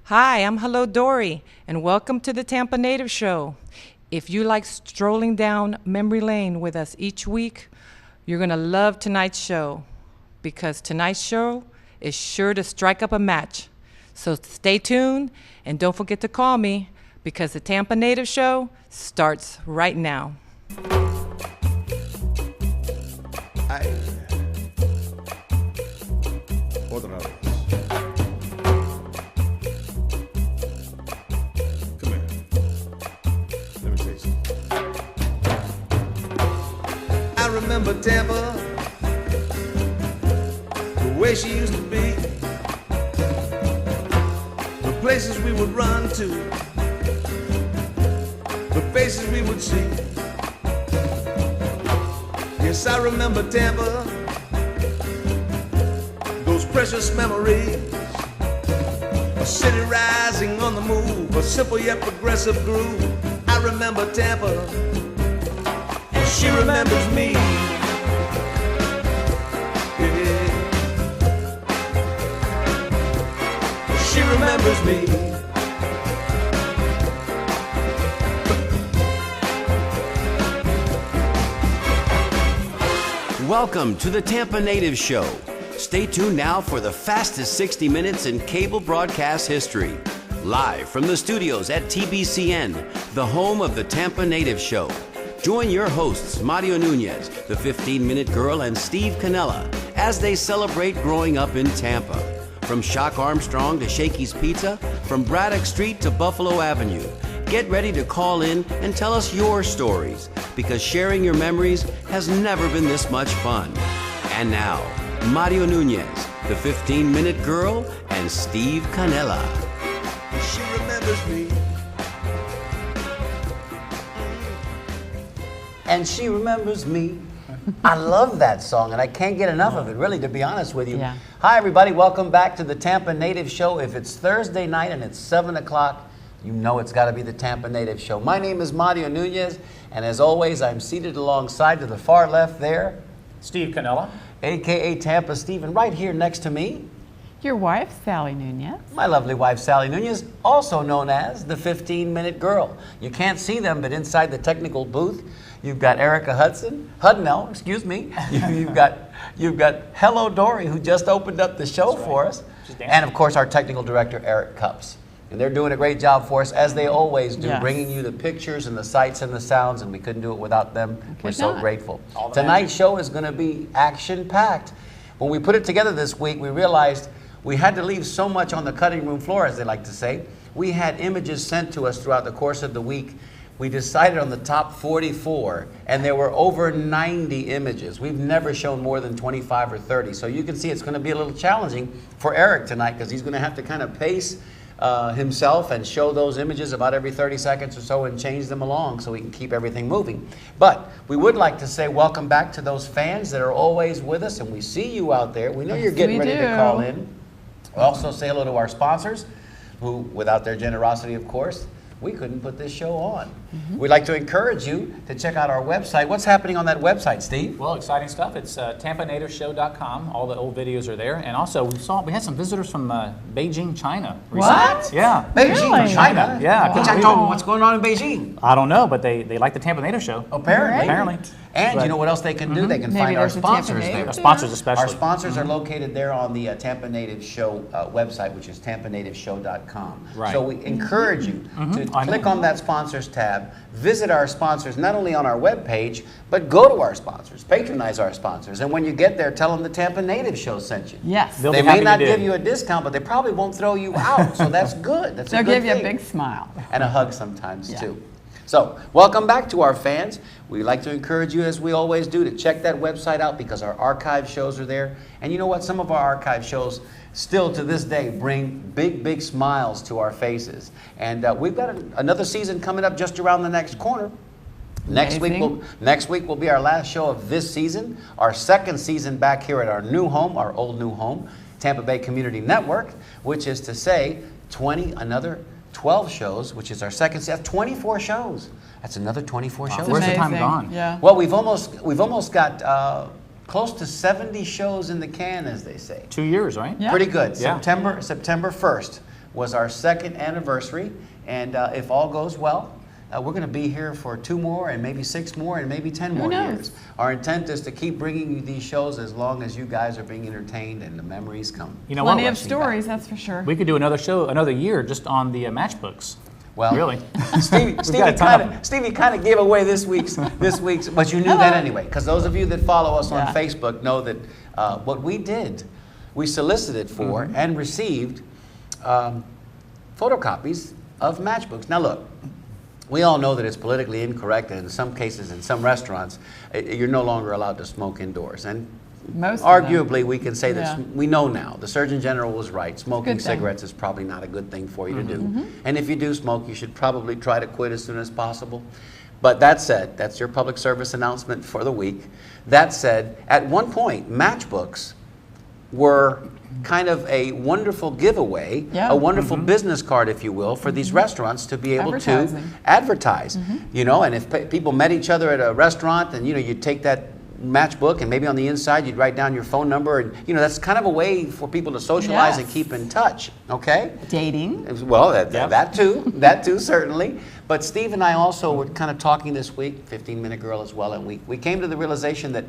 Hi, I'm Hello Dory, and welcome to the Tampa Native Show. If you like strolling down memory lane with us each week, you're going to love tonight's show because tonight's show is sure to strike up a match. So stay tuned and don't forget to call me because the Tampa Native Show starts right now. Otra vez. Come here. Let me tell you something. I remember Tampa, the way she used to be, the places we would run to, the faces we would see. Yes, I remember Tampa, those precious memories, a city rising on the move, a simple yet progressive groove. I remember Tampa, and she remembers me. Yeah. She remembers me. Welcome to the Tampa Native Show. Stay tuned now for the fastest 60 minutes in cable broadcast history. Live from the studios at TBCN, the home of the Tampa Native Show. Join your hosts, Mario Nunez, the 15-Minute Girl, and Steve Canella, as they celebrate growing up in Tampa. From Shock Armstrong to Shakey's Pizza, from Braddock Street to Buffalo Avenue. Get ready to call in and tell us your stories, because sharing your memories has never been this much fun. And now, Mario Nunez, the 15-Minute Girl, and Steve Canella. She remembers me. And she remembers me. I love that song, and I can't get enough of it, really, to be honest with you. Yeah. Hi, everybody. Welcome back to the Tampa Native Show. If it's Thursday night and it's 7 o'clock, you know it's got to be the Tampa Native Show. My name is Mario Nunez, and as always, I'm seated alongside to the far left there, Steve Canella. a.k.a. Tampa Steve, and right here next to me, Your wife, Sally Nunez. my lovely wife, Sally Nunez, also known as the 15-Minute Girl. You can't see them, but inside the technical booth, you've got Erica Hudnell, excuse me. You've got Hello Dory, who just opened up the show for us. And of course, our technical director, Eric Cups. And they're doing a great job for us, as they always do, Yes. bringing you the pictures and the sights and the sounds, and we couldn't do it without them. We're so not. grateful. All the Tonight's show is going to be action-packed. When we put it together this week, we realized we had to leave so much on the cutting room floor, as they like to say. We had images sent to us throughout the course of the week. We decided on the top 44, and there were over 90 images. We've never shown more than 25 or 30. So you can see it's going to be a little challenging for Eric tonight, because he's going to have to kind of pace himself and show those images about every 30 seconds or so and change them along so we can keep everything moving. But we would like to say welcome back to those fans that are always with us, and we see you out there. We know you're getting we ready to do. call in. We'll also say hello to our sponsors, who, without their generosity, of course, we couldn't put this show on. We'd like to encourage you to check out our website. What's happening on that website, Steve? Well, exciting stuff. It's tampanativeshow.com. All the old videos are there. And also, we had some visitors from Beijing, China recently. What? Yeah. Beijing, Really? China. Yeah. What's going on in Beijing? I don't know, but they like the Tampa Native Show. Apparently. Apparently. And But- you know what else they can do? They can Maybe find our there's a Tampa sponsors Native there. Our sponsors especially. Our sponsors are located there on the Tampa Native Show website, which is tampanativeshow.com. Right. So we encourage you to I know. click on that sponsors tab, visit our sponsors not only on our webpage, but go to our sponsors, patronize our sponsors. And when you get there, tell them the Tampa Native Show sent you. Yes. They'll They be may happy not you did. give you a discount, but they probably won't throw you out. So that's good. That's a They'll good give you a thing. big smile. And a hug sometimes Yeah. too. So, welcome back to our fans. We'd like to encourage you, as we always do, to check that website out, because our archive shows are there. And you know what? Some of our archive shows still to this day bring big, big smiles to our faces. And we've got another season coming up just around the next corner. Next week will be our last show of this season, our second season back here at our new home, our old new home, Tampa Bay Community Network, which is to say another 12 shows, which is our second season. 24 shows. That's another 24 shows. Where's the time Amazing. gone? Yeah. Well, we've almost got close to 70 shows in the can, as they say. 2 years, right? Yeah. Pretty good. Yeah. September 1st was our 2nd anniversary, and if all goes well, we're going to be here for 2 more and maybe 6 more and maybe 10 more years. Our intent is to keep bringing you these shows as long as you guys are being entertained and the memories come. You know Plenty what? of stories, that's for sure. We could do another show, another year, just on the Matchbooks. Well, Really? Stevie kind of gave away this week's, but you knew that anyway, because those of you that follow us on Facebook know that what we did, we solicited for and received photocopies of matchbooks. Now look, we all know that it's politically incorrect, and in some cases, in some restaurants, you're no longer allowed to smoke indoors. And Most arguably, we can say that we know now. The Surgeon General was right. Smoking Good thing. cigarettes is probably not a good thing for you to do. And if you do smoke, you should probably try to quit as soon as possible. But that said, that's your public service announcement for the week. That said, at one point, matchbooks were kind of a wonderful giveaway, a wonderful business card, if you will, for these restaurants to be able to advertise. You know, and if people met each other at a restaurant, and you know, you'd take that matchbook and maybe on the inside you'd write down your phone number, and you know, that's kind of a way for people to socialize and keep in touch. Okay, dating. Well, that too certainly. But Steve and I also were kind of talking this week, 15-minute girl as well, and we came to the realization that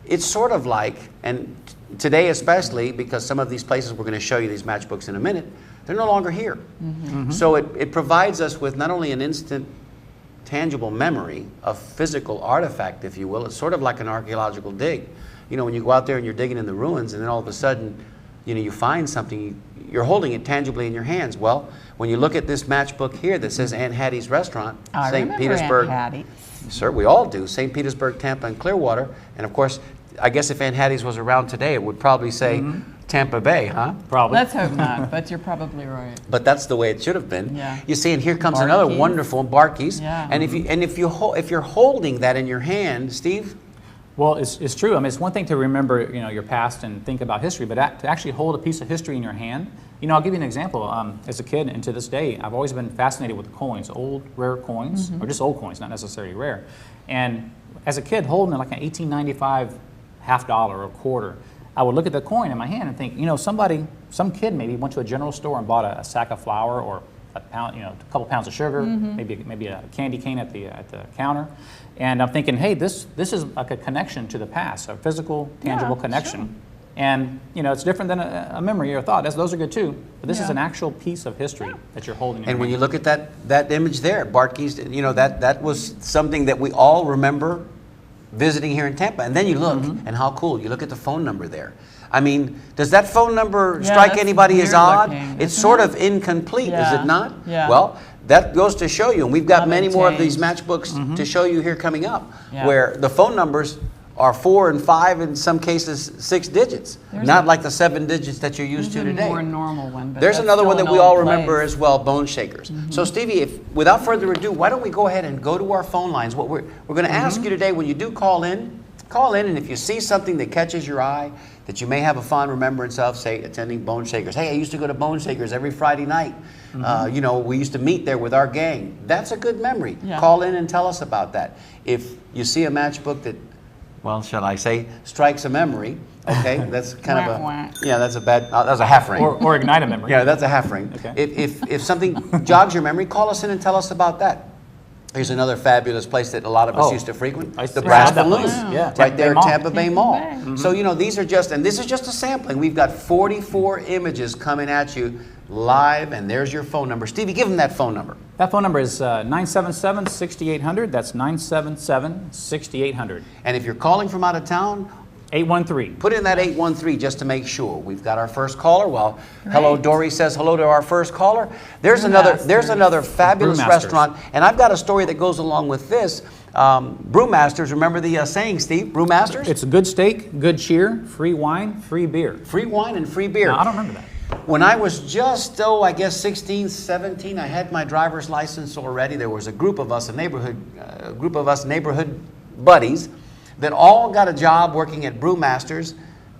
it's sort of like, and today especially, because some of these places we're going to show you these matchbooks in a minute, they're no longer here. So it provides us with not only an instant tangible memory, a physical artifact, if you will. It's sort of like an archaeological dig. You know, when you go out there and you're digging in the ruins, and then all of a sudden, you know, you find something, you're holding it tangibly in your hands. Well, when you look at this matchbook here that says Aunt Hattie's Restaurant, St. Petersburg. Aunt Hattie. Sir, we all do. St. Petersburg, Tampa, and Clearwater. And of course, I guess if Aunt Hattie's was around today, it would probably say Tampa Bay, huh? Probably. Let's hope not, but you're probably right. But that's the way it should have been. Yeah. You see, and here comes another Barkeys. wonderful Barkeys. Yeah. And if you're holding that in your hand, Steve. Well, it's true. I mean, it's one thing to remember, you know, your past and think about history, but to actually hold a piece of history in your hand. You know, I'll give you an example. As a kid and to this day, I've always been fascinated with coins, old, rare coins, or just old coins, not necessarily rare. And as a kid, holding like an 1895 $50 or a quarter, I would look at the coin in my hand and think, you know, some kid maybe went to a general store and bought a sack of flour or a pound, you know, a couple pounds of sugar, maybe a candy cane at the counter, and I'm thinking, hey, this is like a connection to the past, a physical, tangible connection. Sure. And you know, it's different than a memory or a thought. Those are good too, but this is an actual piece of history that you're holding. In And your when hand. you look at that image there, Barkeys, you know, that was something that we all remember visiting here in Tampa. And then you look, and how cool, you look at the phone number there. I mean, does that phone number strike anybody as odd? It's sort of incomplete, is it not? Yeah. Well, that goes to show you, and we've got many more of these matchbooks to show you here coming up, where the phone numbers are 4 and 5, in some cases 6 digits, not like the 7 digits that you're used to today. A more normal one. But There's that's another still one that an we old all place. remember as well, Bone Shakers. So Stevie, without further ado, why don't we go ahead and go to our phone lines? What we're going to ask you today, when you do call in, and if you see something that catches your eye, that you may have a fond remembrance of, say, attending Bone Shakers. Hey, I used to go to Bone Shakers every Friday night. You know, we used to meet there with our gang. That's a good memory. Yeah. Call in and tell us about that. If you see a matchbook that, well, shall I say, strikes a memory, okay, that's kind of a, that's a bad, that's a half ring. or ignite a memory. Yeah, that's a half ring. Okay. If something jogs your memory, call us in and tell us about that. Here's another fabulous place that a lot of us used to frequent, the Brass Balloon, right there at Tampa Bay Mall. So, you know, these are just, and this is just a sampling. We've got 44 images coming at you live, and there's your phone number. Stevie, give them that phone number. That phone number is 977-6800. That's 977-6800. And if you're calling from out of town, 813. put in that 813 just to make sure. We've got our first caller. Well, hello, Dory says hello to our first caller. There's another fabulous restaurant, and I've got a story that goes along with this. Brewmasters, remember the saying, Steve? Brewmasters? It's a good steak, good cheer, free wine, free beer. Free wine and free beer. No, I don't remember that. When I was just, I guess 16, 17, I had my driver's license already. There was a group of us, neighborhood buddies, that all got a job working at Brewmasters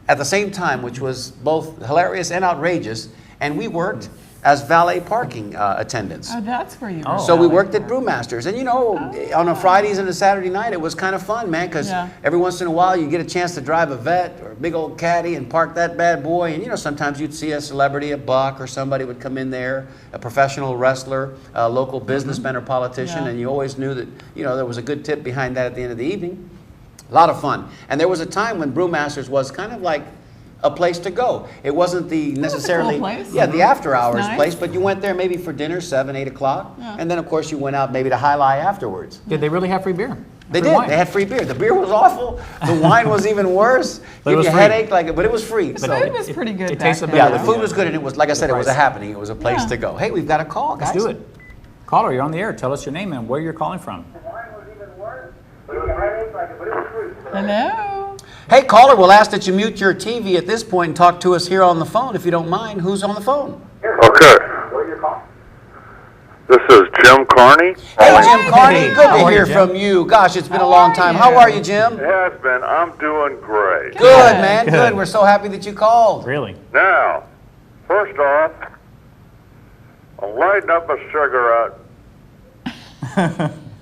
at the same time, which was both hilarious and outrageous. And we worked as valet parking attendants. Oh, that's where you were. Oh. So we worked at Brewmasters, and on a Fridays and a Saturday night, it was kind of fun, man, because Yeah. every once in a while you get a chance to drive a vet or a big old caddy and park that bad boy, and sometimes you'd see a celebrity, a buck, or somebody would come in there, a professional wrestler, a local businessman or politician, Yeah. and you always knew that there was a good tip behind that at the end of the evening. A lot of fun, and there was a time when Brewmasters was kind of like a place to go. It wasn't the necessarily place. the after hours Nice. place, but you went there maybe for dinner, 7, 8 o'clock, Yeah. and then of course you went out maybe to High Lie afterwards. Did they really have free beer? They Free did. wine? They had free beer. The beer was awful. The wine was even worse. But it Give was you a free. headache, but it was free. The So, food was pretty good it back tasted then. yeah, better. the food was good, and it was, like I said, it was a price. happening. It was a place Yeah. to go. Hey, we've got a call, guys. Let's do it. Caller, you're on the air. Tell us your name and where you're calling from. Hello. Hey, caller, we'll ask that you mute your TV at this point and talk to us here on the phone, if you don't mind. Who's on the phone? Okay. This is Jim Carney. Hey, Jim Carney. Hey, Good how to are you, hear Jim? from you. Gosh, it's been a How long are time. you? How are you, Jim? It has been. I'm doing great. Good, man. Good. Good. We're so happy that you called. Really? Now, first off, I'm lighting up a cigarette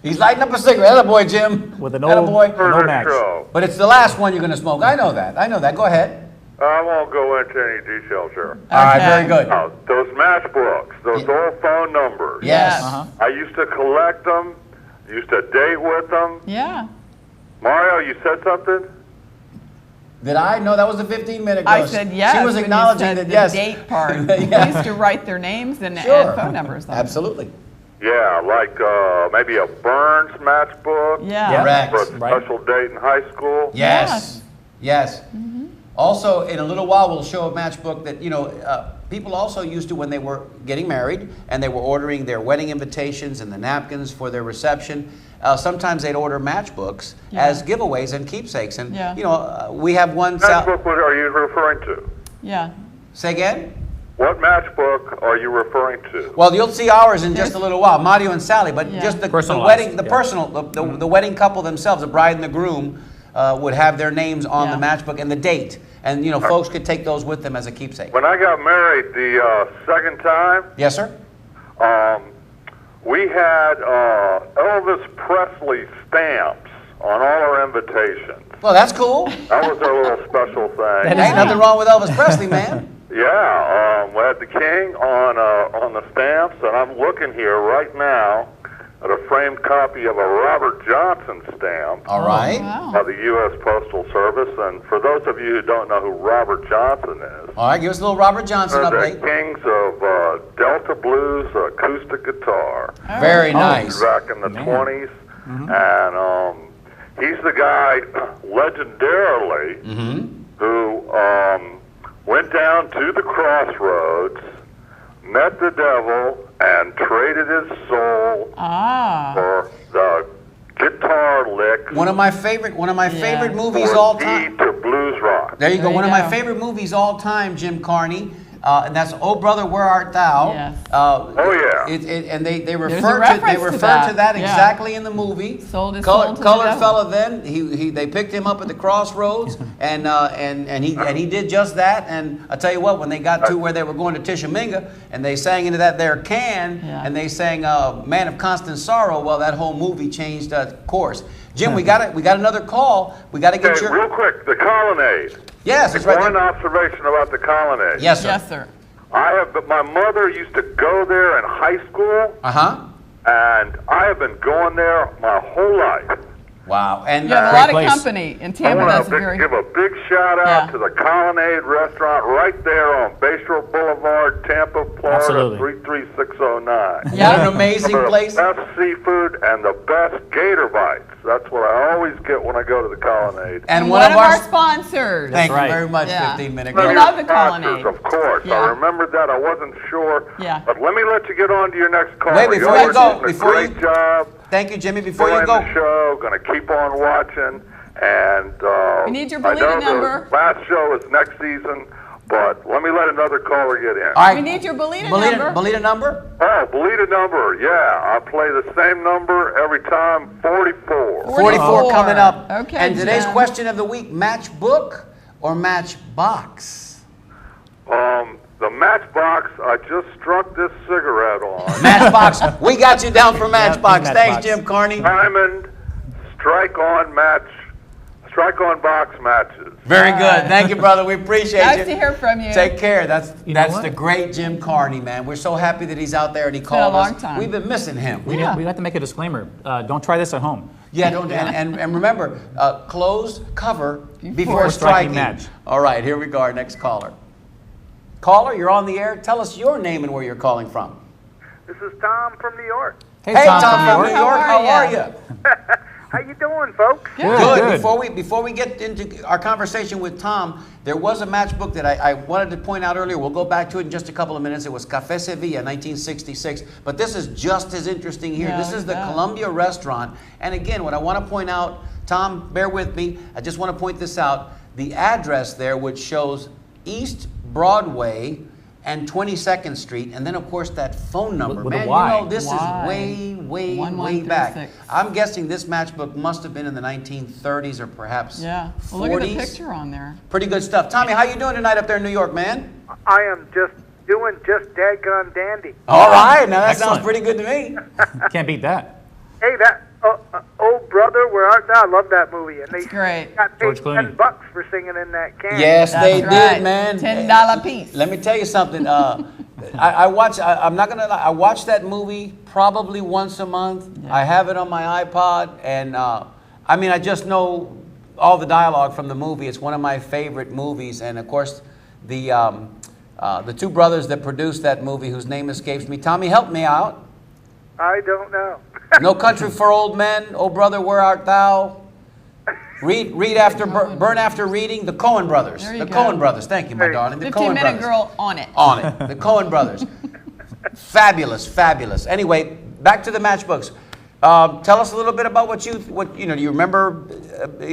He's lighting up a cigarette. Attaboy, Jim. With an Attaboy. for No the match. show. But it's the last one you're going to smoke. I know that. Go ahead. I won't go into any details here. All right, Okay. very good. Now, those matchbooks, those old phone numbers. Yes. Uh-huh. I used to collect them, used to date with them. Yeah. Mario, you said something? Did I? No, that was the 15-minute I ghost. said yes. She was when you acknowledging said that, the yes. date part. Yeah. We used to write their names and Sure. add phone numbers on them. Absolutely. Yeah, like maybe a Burns matchbook Yeah. Correct. for a Right. special date in high school. Yes. Yes. Also, in a little while, we'll show a matchbook that, people also used to when they were getting married and they were ordering their wedding invitations and the napkins for their reception. Sometimes they'd order matchbooks Yeah. as giveaways and keepsakes. And, Yeah. we have one. Matchbook, what are you referring to? Yeah. Say again? What matchbook are you referring to? Well, you'll see ours in just a little while, Mario and Sally. But Yeah. just the Personalized, wedding, the yeah. personal, the wedding couple themselves, the bride and the groom, would have their names on the Yeah. matchbook and the date, and folks could take those with them as a keepsake. When I got married the second time, Yes, sir. we had Elvis Presley stamps on all our invitations. Well, that's cool. That was our little special thing. Ain't nothing wrong with Elvis Presley, man. Yeah, we had the king on the stamps, and I'm looking here right now at a framed copy of a Robert Johnson stamp All right. Wow. by the U.S. Postal Service. And for those of you who don't know who Robert Johnson is, All right, give us a little Robert Johnson they're the update. kings of Delta Blues acoustic guitar Very nice. back in the Man. 20s. And he's the guy, legendarily, who went down to the crossroads, met the devil, and traded his soul Ah. for the guitar lick One of my favorite movies for all D time. to blues rock. There you go. There you One of my go. favorite movies all time, Jim Carney. And that's "Oh Brother, Where Art Thou?" Yes. Oh, yeah. And they a refer to reference to that, yeah. exactly in the movie. Sold his soul to the Colored devil. fella. Then they picked him up at the crossroads, and he did just that. And I tell you what, when they got to where they were going to Tishomingo, and they sang into that there can, Yeah. and they sang "Man of Constant Sorrow," well, that whole movie changed course. Jim, we got another call. We got to get Okay, your real quick, the colonnade. yes, it's right One there. observation about the colonnade. Yes, sir. Yes, sir. My mother used to go there in high school, and I have been going there my whole life. Wow. And You have a Great lot of place. company in I Tampa. want That's to very. give a big shout out Yeah. to the Colonnade Restaurant right there on Bayshore Boulevard, Tampa, Florida, Absolutely. 33609. Yeah. What an amazing The place. best seafood and the best gator bites. That's what I always get when I go to the Colonnade. And one of our sponsors. Thank right. you very much, Yeah. 15-minute We One of girl. love your the Colonnade. sponsors, of course. Yeah. I remembered that. I wasn't sure. Yeah. But let me let you get on to your next call. Wait, before You're you go, doing a before great you- job. Thank you, Jimmy. Before you Enjoying go, the show. Going to keep on watching. And We need your I know Belita number. the last show is next season, but let me let another caller get in. all right. We need your Belita Belita, number. Belita number? Oh, Belita number. Yeah, I play the same number every time, 44. 44 coming up. Okay, And today's Jim. question of the week, matchbook or matchbox? The Matchbox, I just struck this cigarette on. Matchbox. We got you down for Matchbox. Matchbox. Thanks, Jim Carney. Diamond strike on box matches. Very good. Thank you, brother. We appreciate Nice you. to hear from you. Take care. That's what? the great Jim Carney, man. We're so happy that he's out there and he been called a long us. time. We've been missing him. We have to make a disclaimer. Don't try this at home. Yeah, don't and remember, close cover before striking striking. match. All right, here we go. Our next caller. Caller, you're on the air. Tell us your name and where you're calling from. This is Tom from New York. Hey, Tom from New How York. are How are ya? you? How you doing, folks? Good. Before we get into our conversation with Tom, there was a matchbook that I wanted to point out earlier. We'll go back to it in just a couple of minutes. It was Café Sevilla, 1966. But this is just as interesting here. Yeah, This is the yeah. Columbia restaurant. And again, what I want to point out, Tom, bear with me. I just want to point this out. The address there, which shows East Broadway and 22nd Street, and then of course that phone number. With a Man, Y. you know, this is way 1136. back. I'm guessing this matchbook must have been in the 1930s or perhaps Yeah. 40s. Well, look at the picture on there. Pretty good stuff. Tommy, how you doing tonight up there in New York, man? I am just doing just dadgum dandy. All right, now that sounds Excellent. pretty good to me. Can't beat that. Hey, that old brother, where art thou? I love that movie, and they It's great. got paid George Clooney. $10 for singing in that can. Yes, they That's did, right. man. $10 piece. Let me tell you something. I watch. I'm not gonna lie. I watch that movie probably once a month. Yeah. I have it on my iPod, and I mean, I just know all the dialogue from the movie. It's one of my favorite movies, and of course, the two brothers that produced that movie, whose name escapes me. Tommy, help me out. I don't know. No Country for Old Men. Oh brother, where art thou? Read after burn after reading. The Coen brothers. There you The go. Coen brothers. Thank you, my darling. The Coen 15-minute brothers. girl on it. On it. The Coen brothers. Fabulous, fabulous. Anyway, back to the matchbooks. Tell us a little bit about what you do you remember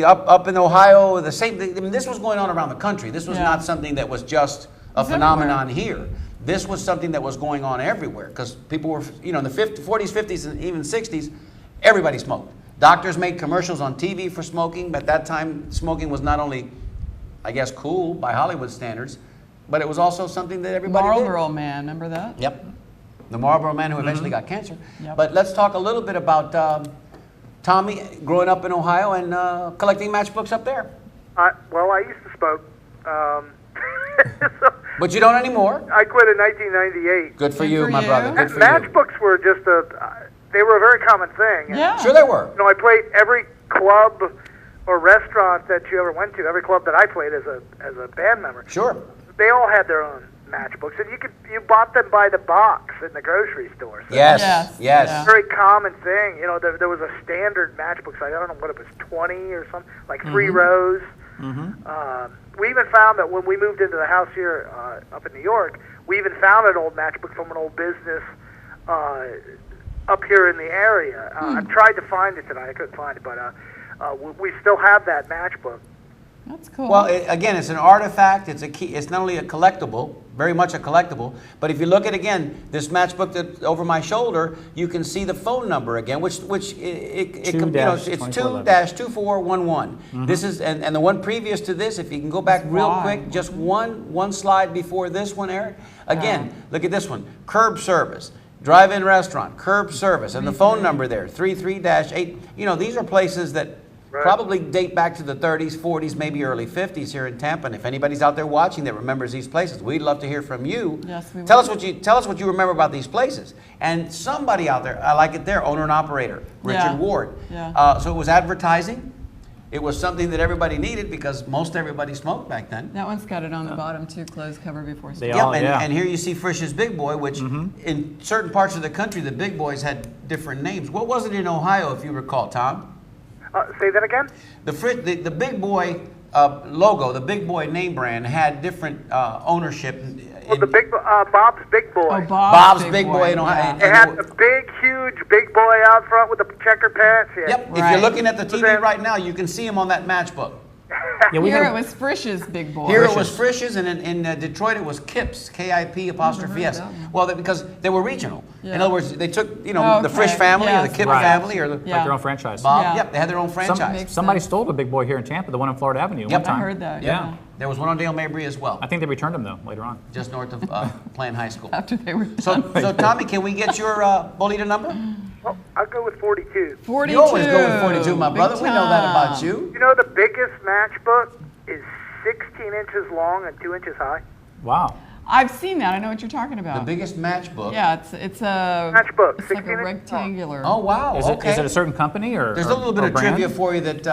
up in Ohio? The same. I mean, this was going on around the country. This was Yeah. not something that was just a It's phenomenon here. This was something that was going on everywhere because people were, in the 40s, 50s, and even 60s, everybody smoked. Doctors made commercials on TV for smoking, but at that time, smoking was not only, I guess, cool by Hollywood standards, but it was also something that everybody did. Marlboro Man, remember that? Yep. The Marlboro Man who eventually got cancer. Yep. But let's talk a little bit about Tommy growing up in Ohio and collecting matchbooks up there. Well, I used to smoke. So But you don't anymore. I quit in 1998. Good for Good you, for my you. brother. Good for you. Matchbooks were just they were a very common thing. And, Yeah. Sure they were. You know, I played every club or restaurant that you ever went to. Every club that I played as a band member. Sure. They all had their own matchbooks, and you bought them by the box in the grocery store. So Yes. Yes, Yes. yeah. very common thing. You know, there was a standard matchbook size. I don't know what it was, 20 or something, like 3 rows. We even found that when we moved into the house here up in New York, we even found an old matchbook from an old business up here in the area. I've tried to find it tonight. I couldn't find it, but we still have that matchbook. That's cool. Well, again, it's an artifact. It's a key. It's not only a collectible, very much a collectible, but if you look at again this matchbook that's over my shoulder, you can see the phone number again, which it's 2-2411. This is and the one previous to this. If you can go back real wide, quick, just one slide before this one, Eric. Again, look at this one: curb service. Drive-in restaurant, curb service, and the phone number there, 33-8. You know, these are places that probably date back to the 30s, 40s, maybe early 50s here in Tampa. And if anybody's out there watching that remembers these places, we'd love to hear from you. Yes, we tell would. us what you remember about these places. And somebody out there, I like it there, owner and operator, Richard Yeah. Ward. Yeah. So it was advertising. It was something that everybody needed because most everybody smoked back then. That one's got it on the bottom too, closed cover before They store. all- And here you see Frisch's Big Boy, which in certain parts of the country, the Big Boys had different names. What was it in Ohio, if you recall, Tom? Say that again? The Big Boy logo, the Big Boy name brand, had different ownership. Well, the big Bob's Big Boy. Oh, Bob's Big Boy in Ohio. yeah. And- It had the big, huge Big Boy out front with the checker pants. Yeah. Yep, if Right. you're looking at the TV that? right now, you can see him on that matchbook. Yeah, we Here had it was Frisch's Big Boy. Here it was Frisch's, and in Detroit it was Kip's, K-I-P apostrophe S. that one. Well, because they were regional. In Yeah. other words, they took, the Okay, Frisch family or the yes. Kip Right. family or the Yeah. like their own franchise. Bob. Yeah. Yep, they had their own franchise. Makes Somebody sense. stole the Big Boy here in Tampa, the one on Florida Avenue. Yep. One time. I heard that. Yeah. There was one on Dale Mabry as well, I think they returned them though later on. just north of Plant High School. After they were So, done. so Tommy, can we get your Bolita number? Well, I'll go with 42. 42. You always go with 42, my Big brother. We know that about time. you. You know the biggest matchbook is 16 inches long and 2 inches high? Wow. I've seen that. I know what you're talking about. The biggest matchbook. Yeah, it's a Matchbook, It's like 16 a inches rectangular. Oh wow. Is it Okay. a certain company or There's a little bit or of brand? trivia for you that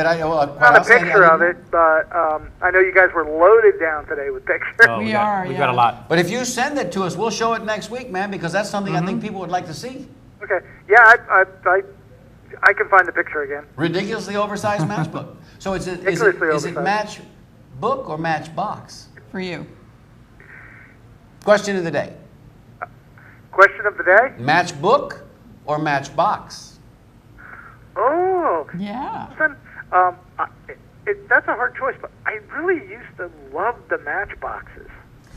I well, quite Not a honestly, I picture of didn't- it, but I know you guys were loaded down today with pictures. Oh, We got- are, We've yeah. got a lot. But if you send it to us, we'll show it next week, man, because that's something I think people would like to see. Okay. Yeah, I can find the picture again. Ridiculously oversized matchbook. So is it Ridiculously Matchbook or Matchbox? For you. Question of the day: Question of the day? Matchbook or Matchbox? Oh, Yeah. listen, that's a hard choice, but I really used to love the Matchboxes.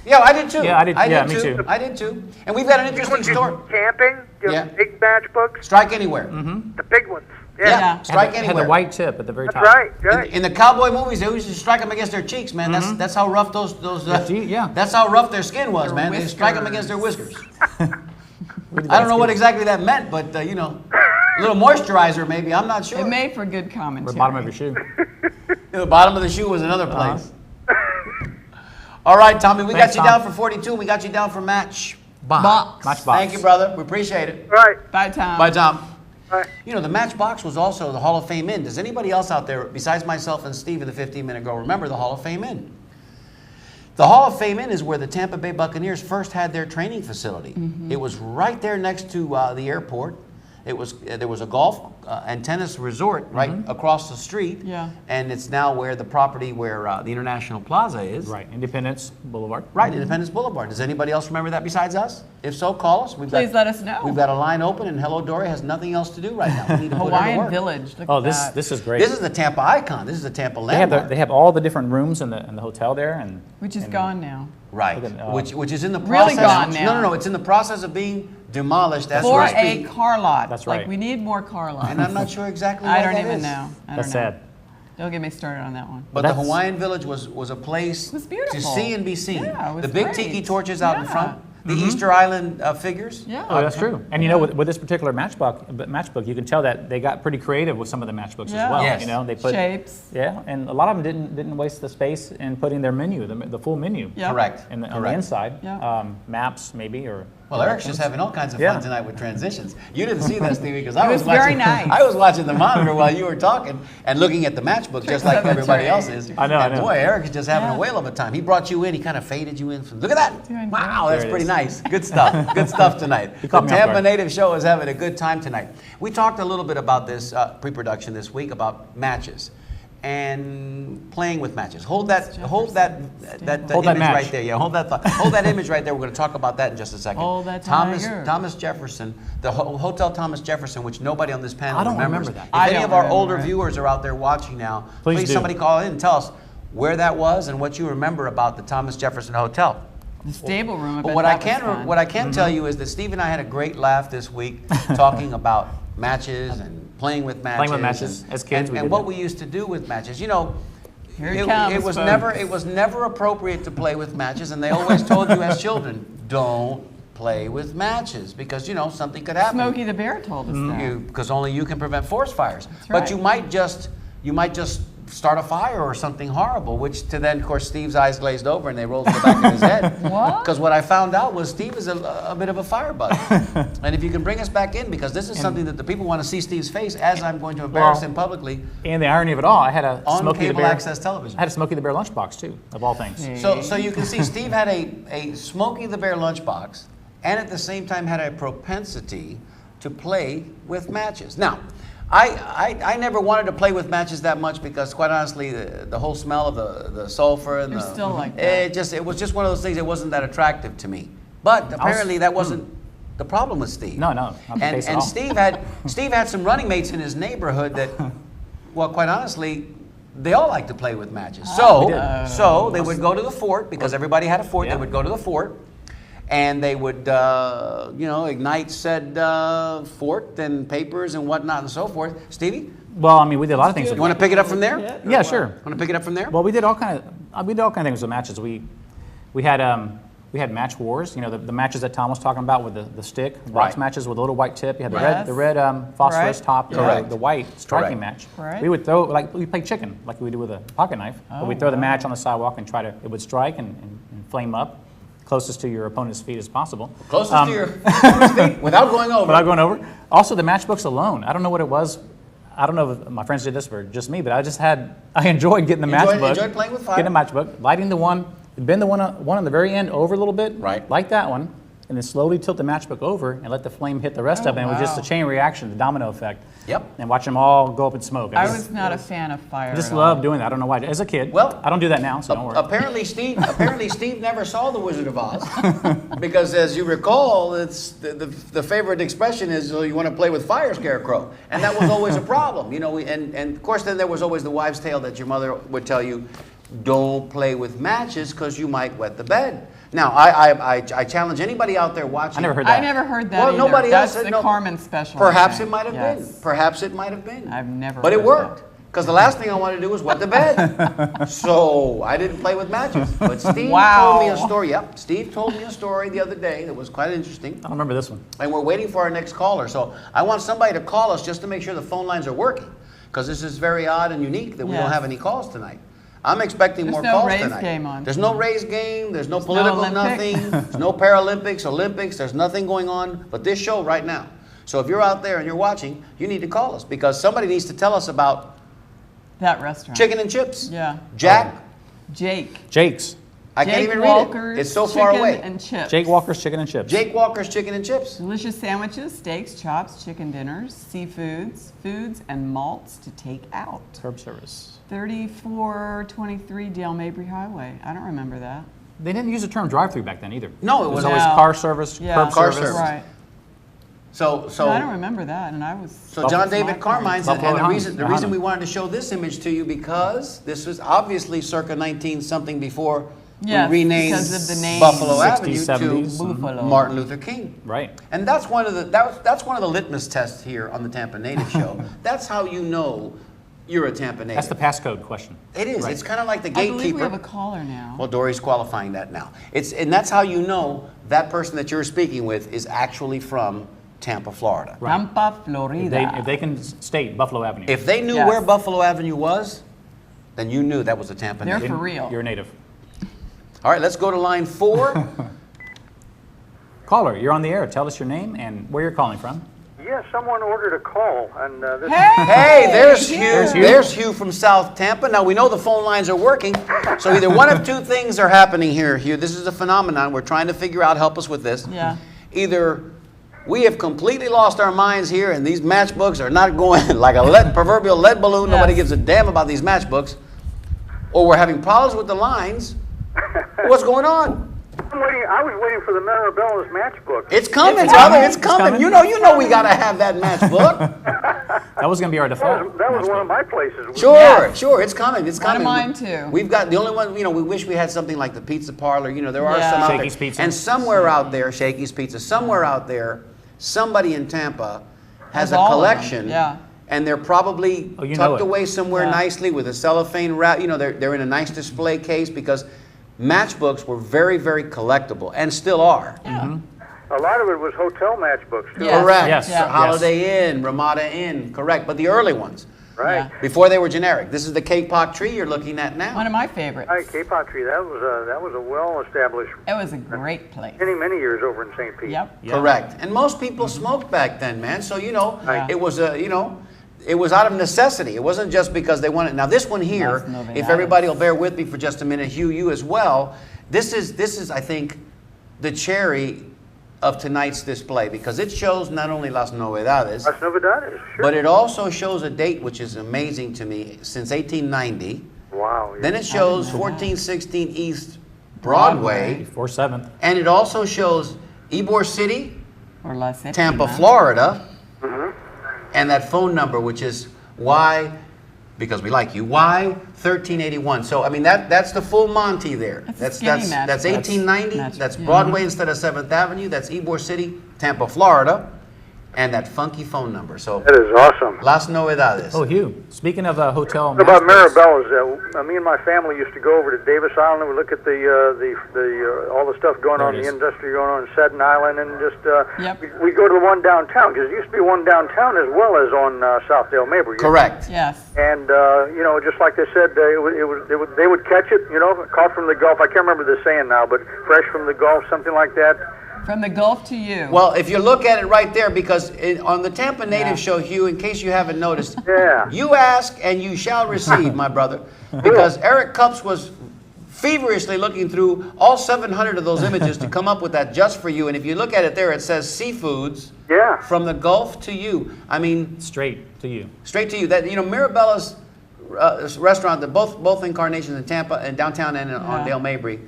Yeah, I did too. Yeah, I did- yeah, me too. I did too. And we've got an interesting When you're story. camping, you know, Yeah. big matchbooks, Strike anywhere. the big ones. Yeah, Yeah. strike Had anywhere. the white tip at the very That's top. right, right. In the cowboy movies, they used to strike them against their cheeks, man. That's how rough those yeah. That's how rough their skin was, Their man. They strike them against their whiskers. whiskers. I don't know what exactly that meant, but you know, a little moisturizer maybe. I'm not sure. It made for good Or commentary. the bottom of your shoe. The bottom of the shoe was another place. All right, Tommy, we Thanks, got you Tom. down for 42. And we got you down for Matchbox. Box. Matchbox. Thank you, brother. We appreciate it. All right. Bye, Tom. Bye, Tom. Bye. You know, the Matchbox was also the Hall of Fame Inn. Does anybody else out there, besides myself and Steve in the 15-minute go, remember the Hall of Fame Inn? The Hall of Fame Inn is where the Tampa Bay Buccaneers first had their training facility. It was right there next to the airport. There was a golf and tennis resort right across the street. Yeah. And it's now where the property where the International Plaza is. Right, Independence Boulevard. Right, Independence Boulevard. Does anybody else remember that besides us? If so, call us. Please let us know. We've got a line open, and Hello Dory has nothing else to do right now. We need to put her to Hawaiian work. Village. Look Oh, at this that. this is great. This is the Tampa icon. This is the Tampa they have landmark. they have all the different rooms in the hotel there, and Which is and- gone now. Right, Look at, which is in the Really process. gone now. No, it's in the process of being demolished as For we a speak. car lot. That's Like, right. we need more car lots. And I'm not sure exactly I what don't that even is. know. I That's don't know. sad. Don't get me started on that one. But the That's- Hawaiian Village was a place It was beautiful. to see and be seen. Yeah, it was the big great. tiki torches out in Yeah. front, the Easter Island figures. Yeah. Oh, that's true. And you know, with this particular matchbook, you can tell that they got pretty creative with some of the matchbooks Yeah. as well. Yes. You know, they put Shapes. Yeah, and a lot of them didn't waste the space in putting their menu, the full menu. Yeah. Correct. On the Correct. inside, Yeah. Maps maybe or. Well, Eric's just having all kinds of Yeah. fun tonight with transitions. You didn't see that, Stevie, because I It was was very watching. nice. I was watching the monitor while you were talking and looking at the matchbook, just like That's everybody right. else is. I know, I And know. boy, Eric is just having a Yeah. whale of a time. He brought you in. He kind of faded you in. Look at that! Doing Wow, great. that's There it pretty is. nice. Good stuff. Good stuff tonight. The caught me off Tampa guard. Native Show is having a good time tonight. We talked a little bit about this pre-production this week about matches and playing with matches. Hold that Hold that image match. right there. Yeah, hold that thought. Hold that image right there. We're going to talk about that in just a second. Hold that Thomas tiger. Thomas Jefferson, the Hotel Thomas Jefferson, which nobody on this panel I don't remembers. remember that. If I any don't of our remember older it. viewers are out there watching now, Please please do. somebody call in and tell us where that was and what you remember about the Thomas Jefferson Hotel. The stable room. But bet what I that was can fun. what I can tell you is that Steve and I had a great laugh this week talking about matches and playing with matches. Playing with matches. and- As kids, we and did what that. we used to do with matches. You know, Here it comes, was folks. never appropriate to play with matches, and they always told you as children, don't play with matches because you know something could happen. Smokey the Bear told us that. Because only you can prevent forest fires. But right. you might just start a fire or something horrible, which to then, of course, Steve's eyes glazed over and they rolled to the back of his head. What? Because what I found out was Steve is a bit of a firebug. And if you can bring us back in, because this is something that the people want to see Steve's face as I'm going to embarrass Well, him publicly And the irony of it all, I had a on Smokey the cable Bear. access television. I had a Smokey the Bear lunchbox too, of all things. So you can see Steve had a Smokey the Bear lunchbox and at the same time had a propensity to play with matches. Now, I never wanted to play with matches that much because quite honestly, the whole smell of the sulfur and You're the, still like that. it was just one of those things that wasn't that attractive to me. But apparently that wasn't the problem with Steve. No, not the case at And all. Steve had some running mates in his neighborhood that, well, quite honestly, they all like to play with matches. So they would go to the fort because everybody had a fort. Yeah. They would go to the fort, and they would ignite said fort and papers and whatnot and so forth. Stevie, Well, I mean, we did a lot of things. You want to pick it up from there? Yeah, sure. Want to pick it up from there? Well, we did all kind of things with matches. We had match wars. You know, the matches that Tom was talking about with the stick box Right. matches with a little white tip. You had Yes. the red phosphorus Right. top, Correct. the white striking Correct. match. Right. We would throw we played chicken like we do with a pocket knife. But we'd throw the match on the sidewalk and it would strike and flame up closest to your opponent's feet as possible. Closest to your feet without going over. Without going over. Also, the matchbooks alone. I don't know what it was. I don't know if my friends did this for just me, but I enjoyed getting the matchbook. Enjoyed playing with fire? Getting a matchbook, lighting the one, bend the one on the very end over a little bit, Right. like that one, and then slowly tilt the matchbook over and let the flame hit the rest of it. And it was just a wow. chain reaction, the domino effect. Yep. And watch them all go up in smoke. I was not a fan of fire. I just at loved all. doing that. I don't know why. As a kid, Well, I don't do that now, so don't worry. Apparently, Steve never saw The Wizard of Oz because, as you recall, it's the favorite expression is you want to play with fire, Scarecrow, and that was always a problem. You know, and of course then there was always the wives' tale that your mother would tell you, don't play with matches because you might wet the bed. Now, I challenge anybody out there watching. I never heard that. I never heard that Well, either. nobody That's else. the no. Carmen special. I Perhaps think. it might have Yes. been. Perhaps it might have been. I've never But it heard worked. Because the last thing I wanted to do was wet the bed. So I didn't play with matches. But Steve Wow. told me a story. Yep, Steve told me a story the other day that was quite interesting. I don't remember this one. And we're waiting for our next caller. So I want somebody to call us just to make sure the phone lines are working. Because this is very odd and unique that we don't Yes. have any calls tonight. I'm expecting There's more no calls Rays tonight. game on. There's no Rays game. There's no There's no political Olympic. nothing. There's no Paralympics, Olympics. There's nothing going on but this show right now. So if you're out there and you're watching, you need to call us because somebody needs to tell us about That restaurant. chicken and chips. Yeah. Jack, Jake. Jake's. I can't Jake even Walker's read it. It's so far chicken away. And chips. Jake Walker's Chicken and Chips. Jake Walker's Chicken and Chips. Delicious sandwiches, steaks, chops, chicken dinners, seafoods, foods, and malts to take out. Herb service. 3423 Dale Mabry Highway. I don't remember that. They didn't use the term drive-through back then either. No, it was was always No. car service, Yeah. curb Car service. service. Right. So No, I don't remember that, and I was. So John David Carmine said, Buffalo and Hounds. the reason we wanted to show this image to you because this was obviously circa 19 something before Yes, we renamed because of the name. Buffalo 60s, Avenue 70s. to Buffalo. Martin Luther King. Right. And that's one of the litmus tests here on the Tampa Native Show. That's how you know you're a Tampa Native. That's the passcode question. It is. Right. It's kind of like the I believe we gatekeeper. have a caller now. Well, Dory's qualifying that now. And that's how you know that person that you're speaking with is actually from Tampa, Florida. Tampa, Florida. If they can state Buffalo Avenue. If they knew Yes. where Buffalo Avenue was, then you knew that was a Tampa They're Native. for real. You're a native. All right, let's go to line 4. Caller, you're on the air. Tell us your name and where you're calling from. Yes, someone ordered a call, and this Hey, there's Hugh. There's Hugh. There's Hugh from South Tampa. Now, we know the phone lines are working, so either one of two things are happening here, Hugh. This is a phenomenon. We're trying to figure out, help us with this. Yeah. Either we have completely lost our minds here, and these matchbooks are not going like a proverbial lead balloon. Yes. Nobody gives a damn about these matchbooks. Or we're having problems with the lines. What's going on? I was waiting for the Maribella's matchbook. It's coming, It's brother. coming. It's It's coming. coming. You know we got to have that matchbook. That was going to be our default. That was one of my places. Sure, Yes. sure. It's coming. It's One of coming. mine, too. We've got the only one, we wish we had something like the pizza parlor. There are Yeah. some out Shakey's there. Pizza. And somewhere out there, Shakey's Pizza, somewhere out there, somebody in Tampa has a all of them. collection. Yeah. And they're probably Oh, you know tucked it. away somewhere Yeah. nicely with a cellophane wrap. They're in a nice display case because matchbooks were very, very collectible and still are. Yeah. A lot of it was hotel matchbooks, too. Yes. Correct. Yes. Yeah. Holiday Inn, Ramada Inn, correct. But the early ones, Right. Yeah. before they were generic. This is the Kapok tree you're looking at now. One of my favorites. Right, Cape Cod Tree. That was a well-established It was a great place. many years over in St. Pete. Yep. Yeah. Correct. And most people smoked back then, man. So, Yeah. it was it was out of necessity. It wasn't just because they wanted. Now, this one here, Las Novedades. if everybody will bear with me for just a minute, Hugh, you as well. This is, I think, the cherry of tonight's display because it shows not only Las Novedades, Las Novedades, sure. but it also shows a date which is amazing to me since 1890. Wow. Then it shows 1416 East Broadway, 4/7. and it also shows Ybor City, Or La Septima. Tampa, Florida, and that phone number, which is Y, because we like you, Y 1381. So I mean that's the full Monty there. That's a That's skinny that's, match. that's That's 1890. match. That's Yeah. Broadway instead of 7th Avenue. That's Ybor City, Tampa, Florida, and that funky phone number. So, That is awesome. las novedades. Oh, Hugh, speaking of hotel What about Matchbooks, Marabella's? Me and my family used to go over to Davis Island and we look at all the stuff going There on, it the is. industry going on in Staten Island, and just Yep. we go to the one downtown, because there used to be one downtown as well as on Southdale Mabry. Correct. Yes. And just like they said, they would catch it, caught from the Gulf. I can't remember the saying now, but fresh from the Gulf, something like that. From the Gulf to you. Well, if you look at it right there, because on the Tampa Native Yeah. Show, Hugh, in case you haven't noticed, Yeah. you ask and you shall receive, my brother. Because Eric Cups was feverishly looking through all 700 of those images to come up with that just for you. And if you look at it there, it says seafoods Yeah. from the Gulf to you. I mean, straight to you. straight to you. That Mirabella's restaurant, that both incarnations in Tampa and downtown and on Dale Mabry,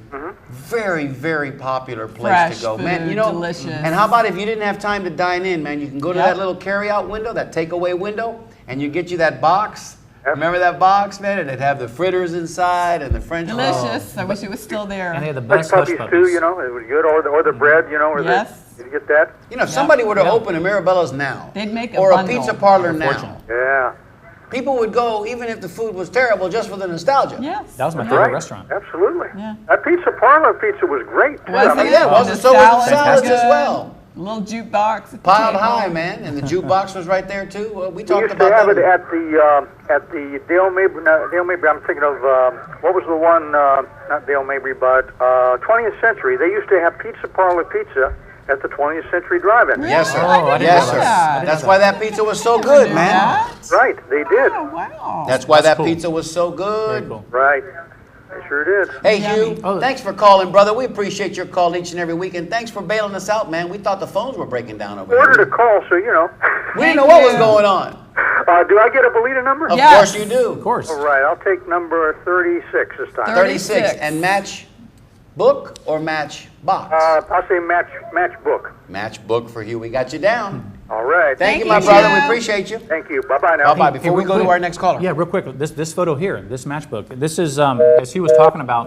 very, very popular place Fresh to go, food, man. delicious. And how about if you didn't have time to dine in, man? You can go to Yep. that little carry-out window, that takeaway window, and you get you that box. Remember that box, man? And it'd have the fritters inside and the French Delicious. I wish it was still there. And they had the Like best hush puppies puppies. too, it was good, or the bread, or Yes. did you get that? If somebody were to open a Mirabella's now, They'd make a or a bundle. pizza parlor now, Unfortunately. Yeah. people would go even if the food was terrible, just for the nostalgia. Yes. That was my favorite Right. restaurant. Absolutely. Yeah. That pizza parlor pizza was great too. Wasn't it? Yeah, it was. And So was the salad salads as good. well. Little jukebox. At the Piled table. high, man, and the jukebox was right there too. We We talked used about to have that. it at the Dale Mabry. Dale Mabry. I'm thinking of what was the one? Not Dale Mabry, but 20th Century. They used to have pizza parlor pizza at the 20th Century Drive-In. Yes, sir. Oh, I didn't Yes, know sir. that. That's why that pizza was so good, man. That? Right, they did. Oh, wow. That's why that cool. pizza was so Very good. cool. Right, they sure did. Hey, Yummy. Hugh, Oh. thanks for calling, brother. We appreciate your call each and every week, and thanks for bailing us out, man. We thought the phones were breaking down over Ordered a here. call, so We didn't Thank know what was you. going on. Do I get a Belita number? Of Yes. course you do. Of course. All right, I'll take number 36 this time. 36. 36. And Matchbook or Matchbox? I'll say Matchbook. Matchbook for Hugh. We got you down. All right. Thank you, you, my brother. We Hugh. appreciate you. Thank you. Bye-bye now. Bye-bye. Before we real go to quick. our next caller. Yeah, real quick. This photo here, this matchbook. This is as he was talking about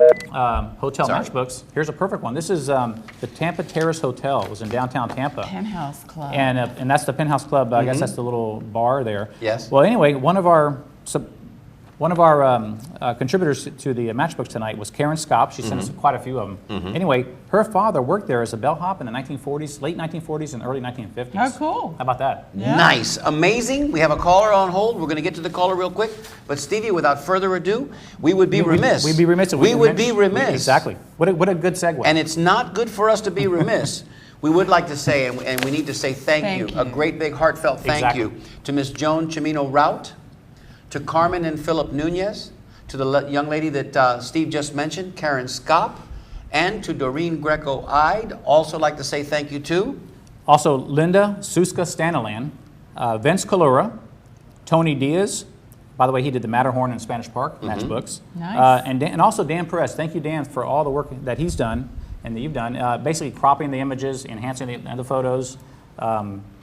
hotel Sorry. matchbooks. Here's a perfect one. This is the Tampa Terrace Hotel. It was in downtown Tampa. Penthouse Club. And that's the Penthouse Club. I guess that's the little bar there. Yes. Well, anyway, one of our contributors to the Matchbooks tonight was Karen Scott. She sent us quite a few of them. Anyway, her father worked there as a bellhop in the 1940s, late 1940s and early 1950s. Oh, cool. How about that? Yeah. Nice. Amazing. We have a caller on hold. We're going to get to the caller real quick. But Stevie, without further ado, we would be remiss. We'd be remiss. if We would mention- be remiss. Exactly. What a good segue. And it's not good for us to be remiss. We would like to say, and we need to say thank you, a great big heartfelt thank Exactly. you to Miss Joan Chimino Rout, to Carmen and Philip Nunez, to the young lady that Steve just mentioned, Karen Scott, and to Doreen Greco I'd also like to say thank you to. Also, Linda Suska Stanilan, Vince Calura, Tony Diaz. By the way, he did the Matterhorn in Spanish Park, Matchbooks. Nice. And also Dan Perez. Thank you, Dan, for all the work that he's done and that you've done. Basically cropping the images, enhancing the photos,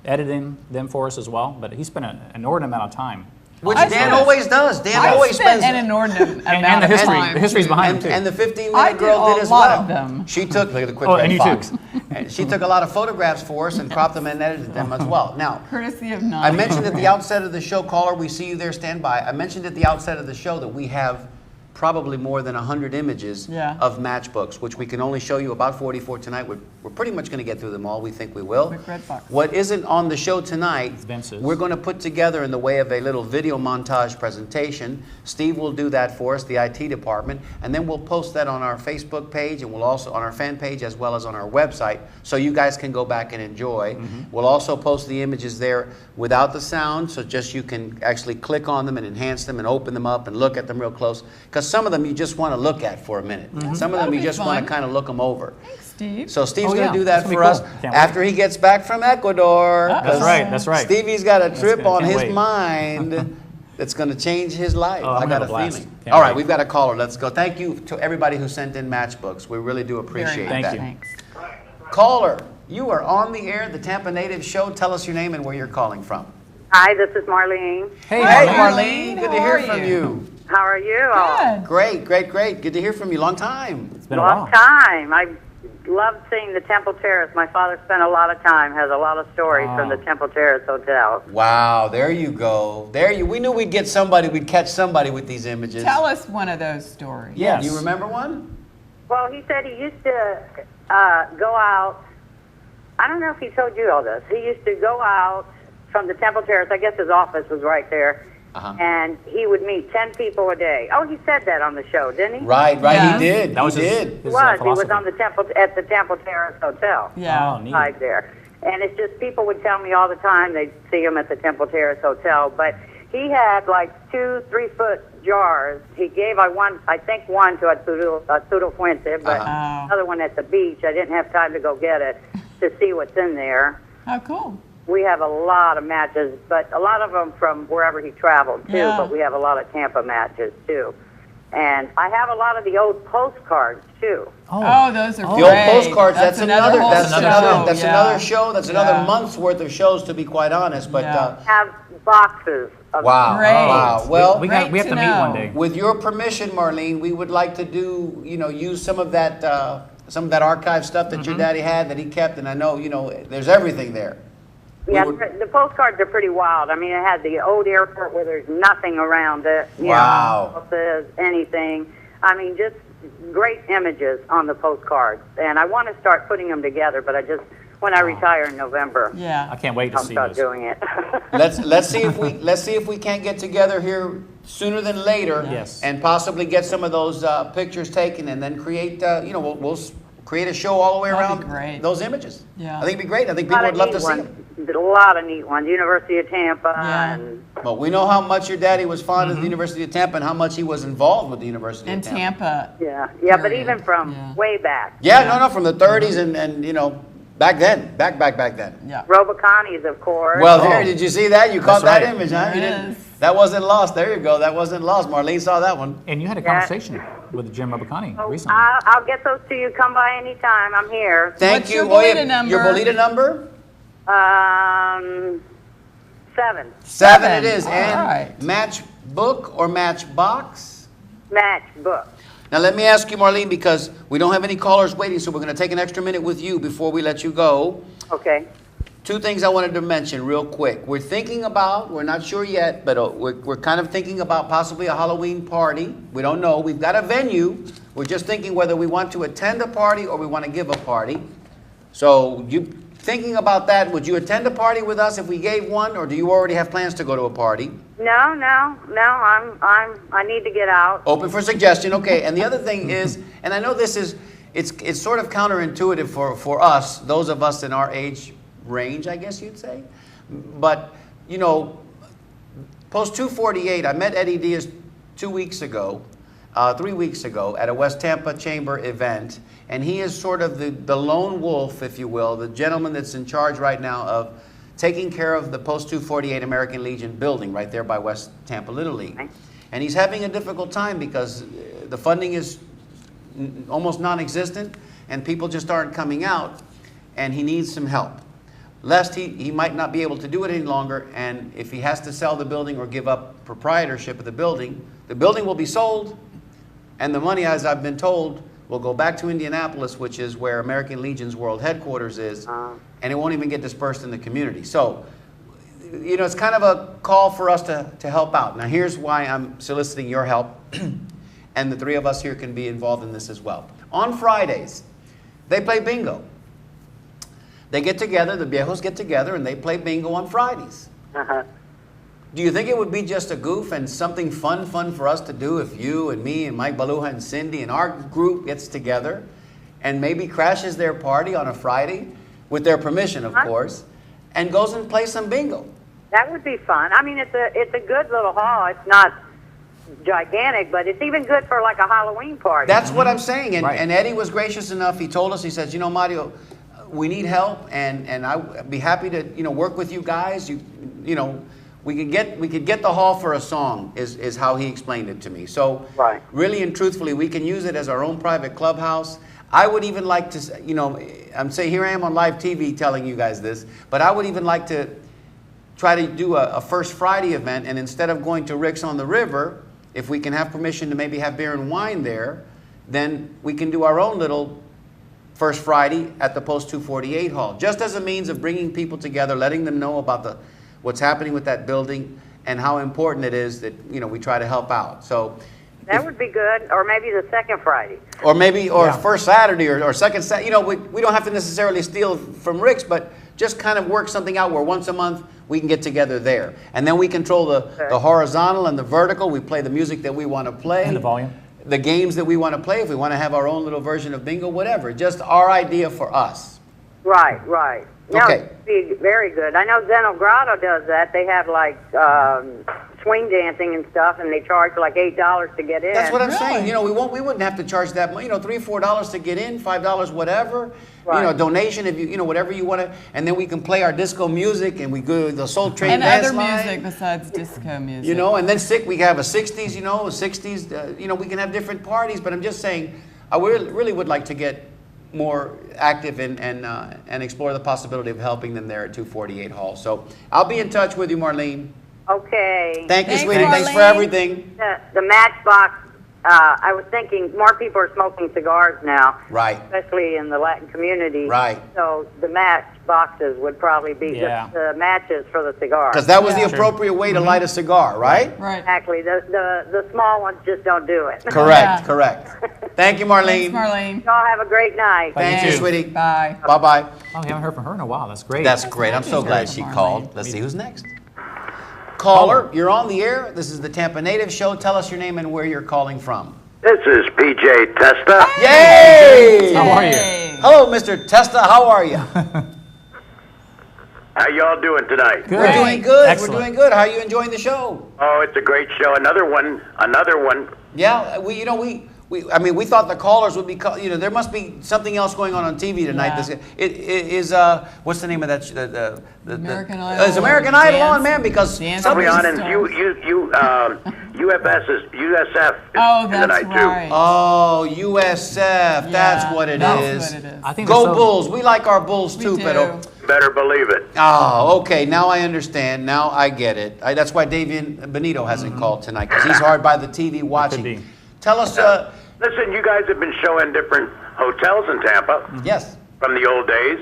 editing them for us as well. But he spent an inordinate amount of time. Which I Dan spent- always does. Dan I always spent spends. an inordinate amount And the of history, time. the history's behind him too. And the 15-minute I did girl a did as lot well. of them. She took, look at the quick Oh, red and you too. fox. And she took a lot of photographs for us and cropped them and edited them as well. Now, Courtesy of I Nine. mentioned at the outset of the show, caller, we see you there, stand by. I mentioned at the outset of the show that we have probably more than 100 images Yeah. of matchbooks, which we can only show you about 44 tonight. We're pretty much going to get through them all. We think we will. Quick red fox. What isn't on the show tonight, Vince's. we're going to put together in the way of a little video montage presentation. Steve will do that for us, the IT department, and then we'll post that on our Facebook page and we'll also on our fan page as well as on our website so you guys can go back and enjoy. We'll also post the images there without the sound, so just you can actually click on them and enhance them and open them up and look at them real close, because some of them you just want to look at for a minute. Some of them That'll you be just want fun. to kind of look them over. Thanks, Steve. So Steve's Oh, going yeah. to do that That's gonna for be us cool. Can't wait. after he gets back from Ecuador. That's right. That's right. Stevie's got a trip good. on Can't his wait. mind that's going to change his life. Oh, I'm I got gonna a blast. feeling. Can't All right, wait. we've got a caller. Let's go. Thank you to everybody who sent in matchbooks. We really do appreciate Thank that. you. Thanks. Caller, you are on the air, the Tampa Native Show. Tell us your name and where you're calling from. Hi, this is Marlene. Hey, Hey, Marlene. Marlene. Good to How hear are from you? you. How are you all? Good. Great, great, great. Good to hear from you. Long time. It's been a Long while. time. I Love seeing the Temple Terrace. My father spent a lot of time, has a lot of stories from the Temple Terrace Hotel. Wow, there you go. We knew we'd catch somebody with these images. Tell us one of those stories. Yeah, do you remember one? Well, he said he used to go out. I don't know if he told you all this. He used to go out from the Temple Terrace. I guess his office was right there. And he would meet 10 people a day. Oh, he said that on the show, didn't he? Right, Yeah. he did. That was he his- did. He was on the Temple at the Temple Terrace Hotel. Yeah. Oh, neat. Right there. And it's just people would tell me all the time they'd see him at the Temple Terrace Hotel. But he had like 2 3-foot jars. He gave I think one to Arturo Fuente, but another one at the beach. I didn't have time to go get it to see what's in there. Oh, cool. We have a lot of matches, but a lot of them from wherever he traveled too. Yeah. But we have a lot of Tampa matches too. And I have a lot of the old postcards too. Oh, those are The great. old postcards, that's another whole show. That's another month's worth of shows, to be quite honest. But Have boxes of wow. Great. Wow. Well, we have to meet one day. with your permission, Marlene, we would like to use some of that archive stuff that your daddy had that he kept, and I know, there's everything there. Yeah, the postcards are pretty wild. I mean, it had the old airport where there's nothing around it. Wow. Anything. I mean, just great images on the postcards. And I want to start putting them together, but when I retire in November, Yeah. I can't wait to I'll see start this. doing it. Let's see if we can't get together here sooner than later, Yes. and possibly get some of those pictures taken, and then create we'll create a show all the way That'd be around great. those images. Yeah. I think it'd be great. I think people would love to see them. A lot of neat ones. University of Tampa. Yeah. And Well, we know how much your daddy was fond of the University of Tampa and how much he was involved with the University In of Tampa. Tampa. yeah, but Period. even from Yeah. way back. Yeah, no, from the 30s and back then, back then. Yeah. Robocanis, of course. Well, there, did you see that? You caught That's that right. image, huh? There You it didn't- is. That wasn't lost. There you go. That wasn't lost. Marlene saw that one. And you had a conversation with Jim Robocani recently. I'll get those to you. Come by anytime. I'm here. Thank What's you. your Bolita number? Your Bolita number? 7. 7 it is. All And right. Matchbook or Matchbox? Matchbook. Now let me ask you, Marlene, because we don't have any callers waiting, so we're going to take an extra minute with you before we let you go. Okay. 2 things I wanted to mention real quick. We're thinking about, we're not sure yet, but we're kind of thinking about possibly a Halloween party. We don't know. We've got a venue. We're just thinking whether we want to attend a party or we want to give a party. So you thinking about that, would you attend a party with us if we gave one, or do you already have plans to go to a party? No. I need to get out. Open for suggestion, okay. And the other thing is, and I know this is, it's sort of counterintuitive for us, those of us in our age range, I guess you'd say. But, Post 248, I met Eddie Diaz 3 weeks ago, at a West Tampa Chamber event, and he is sort of the lone wolf, if you will, the gentleman that's in charge right now of taking care of the Post 248 American Legion building right there by West Tampa Little League. And he's having a difficult time because the funding is almost non-existent and people just aren't coming out, and he needs some help. Lest he might not be able to do it any longer, and if he has to sell the building or give up proprietorship of the building will be sold, and the money, as I've been told, will go back to Indianapolis, which is where American Legion's world headquarters is, and it won't even get dispersed in the community. So, it's kind of a call for us to help out. Now, here's why I'm soliciting your help, and the 3 of us here can be involved in this as well. On Fridays, they play bingo. They get together, the viejos get together, and they play bingo on Fridays. Do you think it would be just a goof and something fun for us to do if you and me and Mike Baluja and Cindy and our group gets together and maybe crashes their party on a Friday, with their permission, of course, and goes and plays some bingo? That would be fun. I mean, it's a good little hall. It's not gigantic, but it's even good for like a Halloween party. That's what I'm saying. And, Right. and Eddie was gracious enough. He told us, he says, Mario, we need help, and I'd be happy to work with you guys. We could get the hall for a song, is how he explained it to me. So Right. really and truthfully, we can use it as our own private clubhouse. I would even like to, I'm saying, here I am on live TV telling you guys this, but I would even like to try to do a First Friday event, and instead of going to Rick's on the River, if we can have permission to maybe have beer and wine there, then we can do our own little first Friday at the Post 248 Hall, just as a means of bringing people together, letting them know about what's happening with that building and how important it is that, you know, we try to help out. So That would be good, or maybe the second Friday. or maybe, or first Saturday or second Saturday. You know, we don't have to necessarily steal from Rick's, but just kind of work something out where once a month we can get together there. And then we control the horizontal and the vertical. We play the music that we want to play. And the volume. The games that we want to play. If we want to have our own little version of bingo, whatever. Just our idea for us. Right, right. No, Okay. it'd be very good. I know Zeno Grotto does that. They have like swing dancing and stuff, and they charge like $8 to get in. That's what I'm saying. You know, we wouldn't have to charge that much. You know, $3, $4 to get in, $5, whatever. Right. You know, donation if you know whatever you want to, and then we can play our disco music and we go the Soul Train And dance other line. music besides disco music. You know, and then we have a 60s. You know, a 60s. You know, we can have different parties. But I'm just saying, I really would like to get more active and explore the possibility of helping them there at 248 Hall. So I'll be in touch with you, Marlene. Okay. Thank you, Thanks, sweetie. Thanks for Marlene. everything. The Matchbox, I was thinking more people are smoking cigars now. Right. Especially in the Latin community. Right. So the matchboxes would probably be Yeah. just the matches for the cigars. Because that was Yeah. the appropriate way to light a cigar, right? Right. Exactly. The small ones just don't do it. Correct, Yeah. correct. Thank you, Marlene. Thanks, Marlene. Y'all have a great night. Thank you, Thanks. sweetie. Bye. Bye-bye. Oh, we haven't heard from her in a while. That's great. That's great. I'm so nice. glad she Marlene. called. Let's see who's next. Caller, you're on the air. This is the Tampa Native Show. Tell us your name and where you're calling from. This is PJ Testa. Yay! How are you? Hey. Hello, Mr. Testa. How are you? How y'all doing tonight? Good. We're doing good. Excellent. We're doing good. How are you enjoying the show? Oh, it's a great show. Another one. Yeah, we thought the callers would be, there must be something else going on TV tonight. Yeah. It is, what's the name of that? American Idol. Is American Idol on, man? Because Dance somebody's- with And USF is Oh, that's tonight right. too. Oh, USF. That's Yeah, what it that's is. what it is. I think they're Go so- Bulls. We like our Bulls too, We Pedro. do. Better believe it. Oh, okay. Now I understand. Now I get it. That's why Davian Benito hasn't called tonight, because he's hard by the TV watching. be. Tell us, Listen, you guys have been showing different hotels in Tampa yes. from the old days.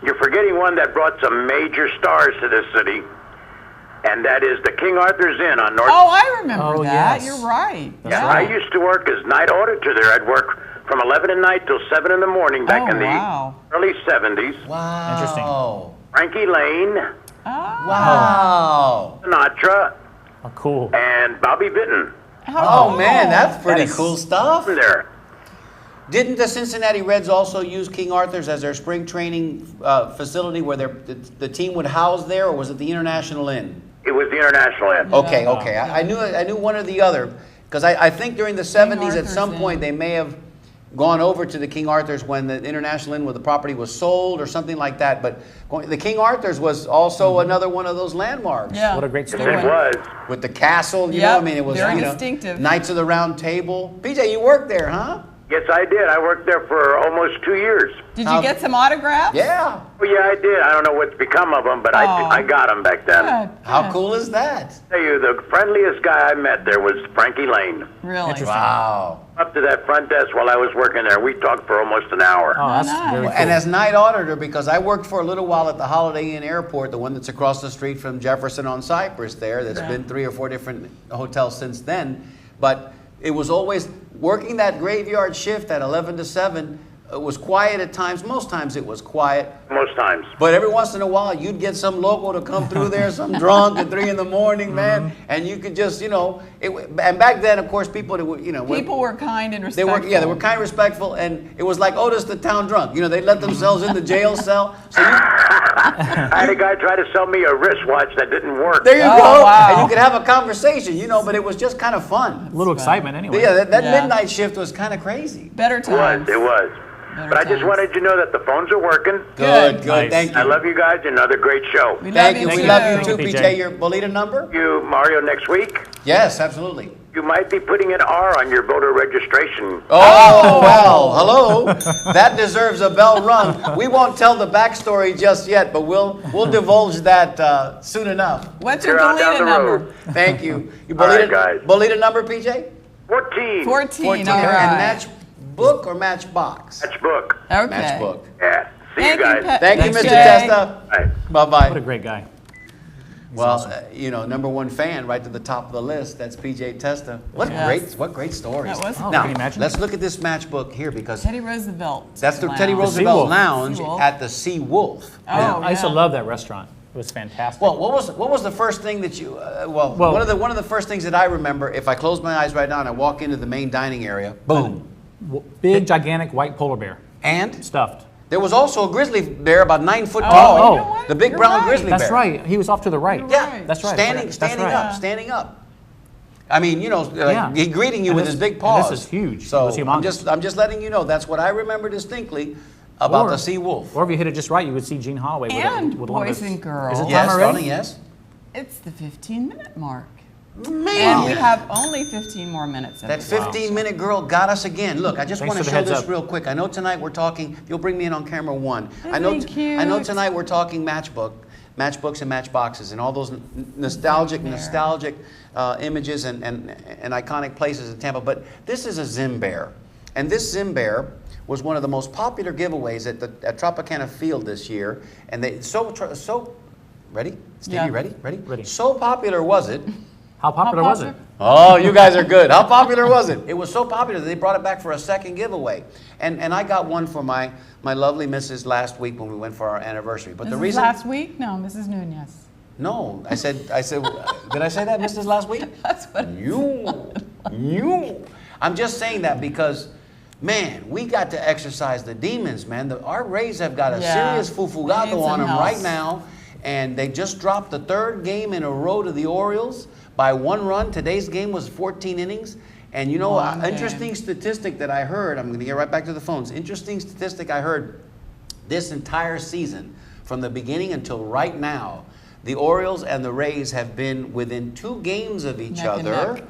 You're forgetting one that brought some major stars to this city, and that is the King Arthur's Inn on North. Oh, I remember Oh, that. yes. You're right. That's yeah. right. I used to work as night auditor there. I'd work from 11 at night till 7 in the morning back Oh, in the wow. early 70s. Wow. Interesting. Frankie Lane, Oh. Wow. Sinatra, Oh, cool. and Bobby Vinton Oh, man, that's pretty That is- cool stuff. there. Didn't the Cincinnati Reds also use King Arthur's as their spring training facility where the team would house there, or was it the International Inn? It was the International Inn. Okay, okay. I knew one or the other, because I think during the 70s at Arthur's some Inn. point they may have gone over to the King Arthur's when the International Inn with the property was sold or something like that. But the King Arthur's was also another one of those landmarks. Yeah. What a great Yes, story. it was. With the castle, you Yep, know, I mean, it was very you know, distinctive. Knights of the Round Table. PJ, you worked there, huh? Yes, I did. I worked there for almost 2 years. Did you get some autographs? Yeah. Oh, yeah, I did. I don't know what's become of them, but Oh. I got them back then. Good. How good. cool is that? Tell you, the friendliest guy I met there was Frankie Lane. Really? Interesting. Wow. Up to that front desk while I was working there. We talked for almost an hour. Oh, that's nice. very cool. And as night auditor, because I worked for a little while at the Holiday Inn Airport, the one that's across the street from Jefferson on Cypress there, that's been 3 or 4 different hotels since then. But it was always working that graveyard shift at 11 to 7. It was quiet at times. Most times it was quiet. Most times. But every once in a while, you'd get some local to come through there, some drunk at 3 in the morning, man, and you could just, and back then, of course, people, People were kind and they respectful. were, they were kind of respectful, and it was like Otis the town drunk. They let themselves in the jail cell. So I had a guy try to sell me a wristwatch that didn't work. there you Oh, go, wow. and you could have a conversation, but it was just kind of fun. A little excitement anyway. Yeah, that Yeah. midnight shift was kind of crazy. Better It was. times. It was. Better But I just times. wanted you to know that the phones are working. Good, Nice. thank you. I love you guys. Another great show. We Thank love you. you We too. love you too, Thank you, PJ. PJ. Your Bolita number? You, Mario, next week, Yes, absolutely. you might be putting an R on your voter registration. Oh, well, hello. That deserves a bell rung. We won't tell the backstory just yet, but we'll divulge that soon enough. What's your You're on down Bolita the number? road. Thank you. All right, guys. Bolita number, PJ? 14. 14. 14. All right. And Matchbook or Matchbox? Matchbook. Okay. Matchbook. Yeah. See Thank you you, guys. Pat. Thank you, Thanks, Mr. Jay. Testa. Right. Bye-bye. What a great guy. Well, you know, #1 fan right to the top of the list. That's PJ Testa. What great stories. That was Oh, now, can you imagine? let's look at this matchbook here because Teddy Roosevelt. that's the Lounge. Teddy Sea Roosevelt Wolf. Lounge Sea Wolf. at the Sea Wolf. Oh, I used to yeah. love that restaurant. It was fantastic. Well, what was the first thing that you? Well- one of the first things that I remember, if I close my eyes right now and I walk into the main dining area, boom, Big, gigantic white polar bear. and Stuffed. there was also a grizzly bear about 9 foot Oh, tall. you know what? The big You're brown right. grizzly That's bear. right. He was off to the right. Yeah, Right. That's right. Standing That's right. up, standing up. I mean, you know, like Yeah. he greeting you And with this- his big and paws. this is huge. It So was humongous. I'm just letting you know that's what I remember distinctly about Or- the Sea Wolf. Or if you hit it just right, you would see Gene Holloway And with one of boys his, and girls. Is it time Yes, already? Ronnie, yes. It's the 15-minute mark. Man, And we have only 15 more minutes. of that it. 15-minute girl got us again. Look, I just Thanks want to for the show heads this up. real quick. I know tonight we're talking. You'll bring me in on camera 1. I know. Isn't he I know cute? tonight we're talking matchbooks and matchboxes and all those nostalgic images and iconic places in Tampa. But this is a Zim bear, and this Zim bear was one of the most popular giveaways at Tropicana Field this year. And they ready? Stevie, Yeah. ready? Ready. So popular was it. How popular was it? Oh, you guys are good. How popular was it? It was so popular that they brought it back for a second giveaway. And I got one for my lovely missus last week when we went for our anniversary. But the Mrs. reason... last week? No, Mrs. Nunez. No, I said, did I say that, Mrs. last week? That's what. You. I'm just saying that because, man, we got to exercise the demons, man. Our Rays have got a Yeah. serious They fufugado need on some them help. right now. And they just dropped the 3rd game in a row to the Orioles by 1 run. Today's game was 14 innings. And you know, Long an interesting game. statistic that I heard, I'm going to get right back to the phones. Interesting statistic I heard this entire season, from the beginning until right now, the Orioles and the Rays have been within 2 games of each Neck and other neck.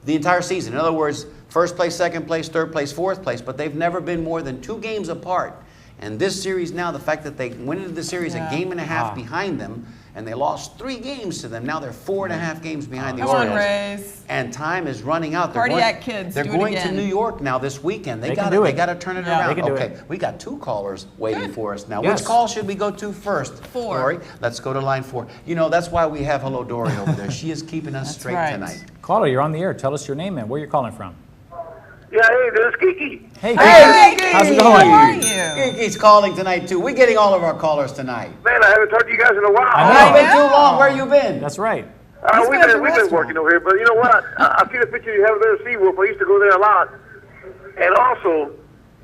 the entire season. In other words, first place, second place, third place, fourth place, but they've never been more than 2 games apart. And this series now, the fact that they went into the series Yeah. a game and a half behind them, and they lost 3 games to them. Now they're 4.5 games behind the Come on, Orioles. Rays. And time is running out. Cardiac kids, They're do it going to again. New York now this weekend. They They can got do They it. got to turn it Yeah. around. They can do Okay, it. we got 2 callers waiting Good. for us now. Yes. Which call should we go to first? 4. Dory, let's go to line 4. You know, that's why we have Hello Dory over there. She is keeping us That's straight right. tonight. Caller, you're on the air. Tell us your name and where you're calling from. Yeah, hey, this is Kiki. Hey, Hey, Kiki. How's it How going? are you? Kiki's calling tonight too. We're getting all of our callers tonight. Man, I haven't talked to you guys in a while. I know. It's been know. too long. Where you been? That's right. He's We've been at the been restaurant. working over here, but you know what? I see the picture you have there at SeaWolf. I used to go there a lot. And also,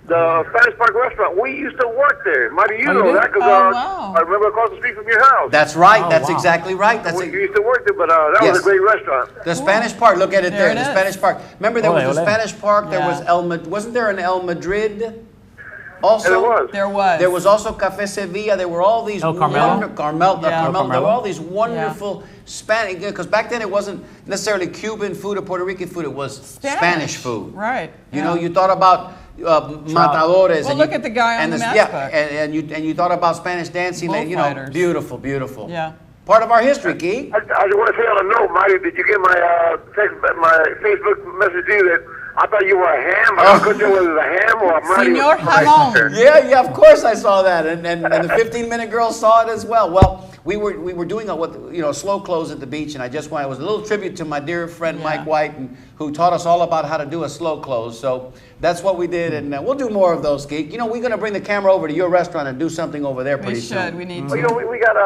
the Spanish Park restaurant, we used to work there. Mighty, you Oh, you know did? that because Oh, wow. I remember across the street from your house. That's right. Oh, That's wow. exactly right. That's We used to work there, but that Yes. was a great restaurant. the Spanish Park. Look at it There there. it The is. Spanish Park. Remember there was Ole, the ole. Spanish Park. There Yeah. was wasn't there an El Madrid? Also, And it was. There was. There was also Café Sevilla. There were all these El Carmelo? Carmel. Yeah. El There were Carmelo. all these wonderful Spanish. Because back then it wasn't necessarily Cuban food or Puerto Rican food. It was Spanish food. Right. You yeah. know, you thought about matadores. Well, and look you- at the guy on and the this- Matchbook. Yeah, and you thought about Spanish dancing. You know, Bullfighters. beautiful, beautiful. Yeah. Part of our history, Key. I just want to say on a note, Mighty, did you get my Facebook message to you that I thought you were a ham, but I couldn't tell whether it was a ham or a Mighty. Senor Jamon. Yeah, of course I saw that, and the 15-minute girl saw it as well. Well, we were doing a slow close at the beach, and I just wanted, it was a little tribute to my dear friend Yeah. Mike White, who taught us all about how to do a slow close. So that's what we did, and we'll do more of those, Geek. You know, we're going to bring the camera over to your restaurant and do something over there We pretty should. soon. We need Well, to. you know, we got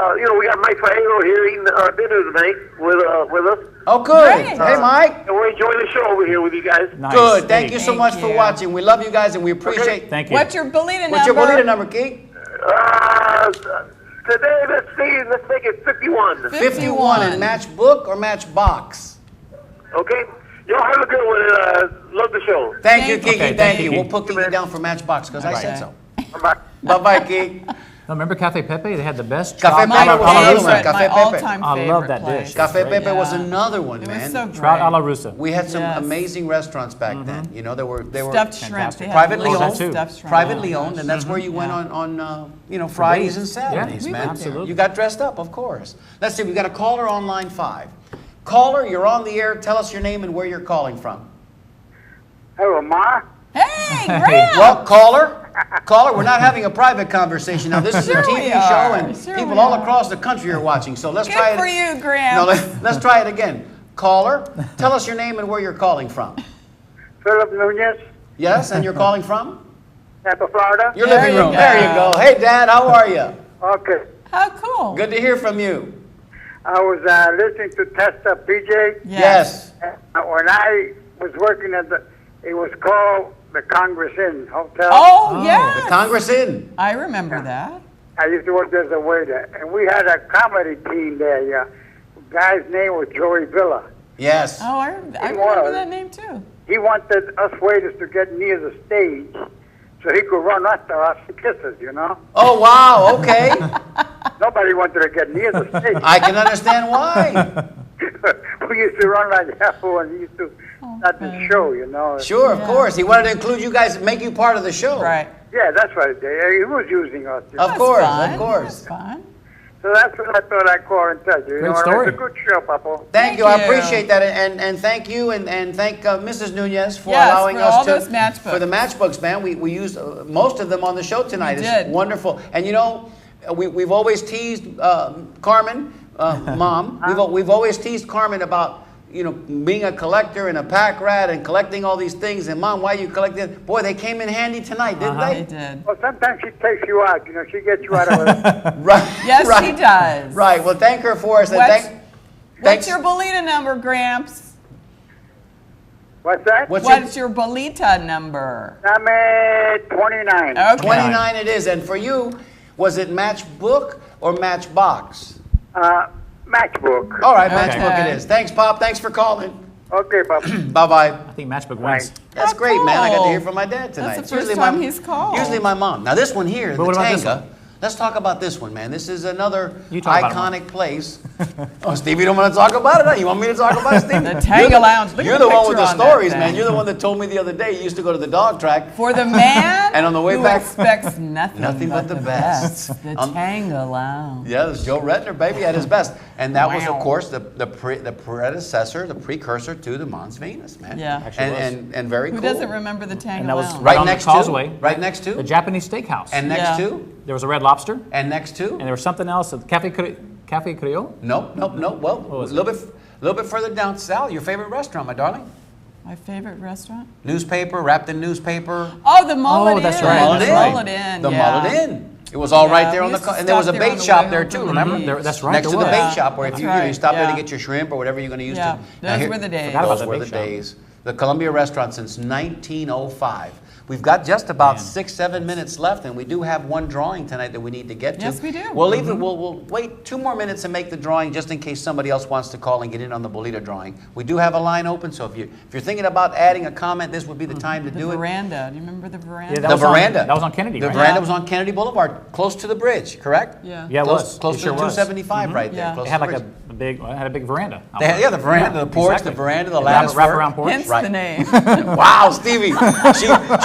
Mike Faego here eating dinner tonight with us, Oh, good. Great. Hey, Mike. and we're enjoying the show over here with you guys. Nice. Good. Thank you so Thank much for you. watching. We love you guys, and we appreciate. Thank you. What's your Bolita What's your number? Bolita number, Geek? Today, let's make it 51. 51 in Matchbook or Matchbox? Okay? Y'all have a good one, and love the show. Thank you, Thank you. Kiki. Okay, Thank thank you. you, We'll Kiki. put Kiki down for Matchbox because I said so. Bye. Bye-bye, Kiki. No, remember Cafe Pepe? They had the best Cafe trout Pepe a la- was a la another russa. one. Cafe my Pepe. all-time I favorite love that place. dish. Cafe Great. Pepe was Yeah. another one, It man. was so great. Trout a la russa. We had some Yes. amazing restaurants back then. You know, they were Stuffed shrimp. fantastic. They had privately little owned, stuffed shrimp. privately Oh, owned, gosh. and that's where you went Yeah. on Fridays and Saturdays, Yeah, man. absolutely. You got dressed up, of course. Let's see, we got a caller on line 5. Caller, you're on the air. Tell us your name and where you're calling from. Hello, Ma. Hey, Graham! Well, caller, we're not having a private conversation now. This is a TV show, and people all across the country are watching. So let's try it. Good for you, Graham. No, let's try it again. Caller, tell us your name and where you're calling from. Philip Nunez, Yes, and you're calling from? Tampa, Florida. Your living room. There you go. Hey, Dad, how are you? Okay. How cool. Good to hear from you. I was listening to Test Up PJ. Yes. When I was working it was called the Congress Inn Hotel. Oh, yes. The Congress Inn. I remember that. I used to work there as a waiter, and we had a comedy team there. Yeah, guy's name was Joey Villa. Yes. Oh, I remember that name too. He wanted us waiters to get near the stage so he could run after us and kiss us, you know? Oh, wow, okay. Nobody wanted to get near the stage. I can understand why. We used to run like hell and he used to start the show, you know? Sure, of course. He wanted to include you guys, make you part of the show. Right. Yeah, that's what it did. He was using us. You know? Of course, fun. of course. That's fun. So that's what I thought I'd call and tell you. Great know, story. It's a good show, Papa. Thank you. I appreciate that, and thank you, and thank Mrs. Nunez for Yes, allowing for us all to those matchbooks. for the matchbooks, man. We used most of them on the show tonight. We It's did. wonderful, and you know, we've always teased Carmen, Mom. We've always teased Carmen about, you know, being a collector and a pack rat and collecting all these things. And Mom, why you collect it? Boy, they came in handy tonight, didn't They they? did. Well, sometimes she takes you out. You know, she gets you out of it. Right. Yes, right, she does. Right. Well, thank her for us. And What's thanks. your Bolita number, Gramps? What's that? What's your Bolita number? I'm at 29. Okay. 29 it is. And for you, was it Matchbook or Matchbox? Matchbook. All right, Okay. Matchbook it is. Thanks, Pop. Thanks for calling. Okay, Papa. Bye-bye. I think Matchbook wins. That's Oh, great, man. I got to cool. hear from my dad tonight. That's the It's first time he's called. Usually my mom. Now, this one here, But the what about this Tanga. one? Let's talk about this one, man. This is another You talk about it, iconic place. Oh, Steve, you don't want to talk about it? Huh? You want me to talk about it, Steve? The Tanga Lounge. Look at You're the the one with picture the on that stories, thing. man. You're the one that told me the other day you used to go to the dog track. For the man And on the way who back- expects nothing, Nothing but the best. The On- Tanga Lounge. Yeah, it was Joe Redner, baby, at his best. And that was, Wow. of course, the predecessor, the precursor to the Mons Venus, man. Yeah. Actually was. And very Who cool. doesn't remember the Tanga And that was Lounge? Right on next the to? causeway. Right next to? The Japanese steakhouse. And next Yeah. to? There was a Red Lobster, And next to? and there was something else, Cafe Creole. Nope. Well, a was little bit further down. Sal, your favorite restaurant, my darling? My favorite restaurant? Newspaper, wrapped in newspaper. Oh, the Mullet that's Inn. right, Mullet The Inn. Mullet Inn. The yeah. Mullet Inn. It was all Yeah, right there we on the used to and there was a stop there on bait the shop way there home too. from the Remember? beach. That's right. Next to there the was. bait shop, where if That's you right, stop there to yeah. get your shrimp or whatever you're going to use Yeah, to. those were the days. Forgot about Those the were bait the shop. days. The Columbia Restaurant since 1905. We've got just about 6-7 minutes left, and we do have one drawing tonight that we need to get to. Yes, we do. We'll leave it. We'll wait 2 more minutes and make the drawing, just in case somebody else wants to call and get in on the Bolita drawing. We do have a line open, so if you're thinking about adding a comment, this would be the time to The do it. veranda. Do you remember the veranda? Yeah, The was on- veranda. that was on Kennedy, The right? veranda Yeah. was on Kennedy Boulevard, close to the bridge, correct? Yeah. Yeah, it Close, was. close It to sure the was. 275 right there. Yeah. Close It had to like the a bridge. big, it had a big veranda. Yeah, the veranda, the porch, exactly. the veranda, the Yeah, lattice wraparound work. porch. Hence Right. the name. Wow, Stevie,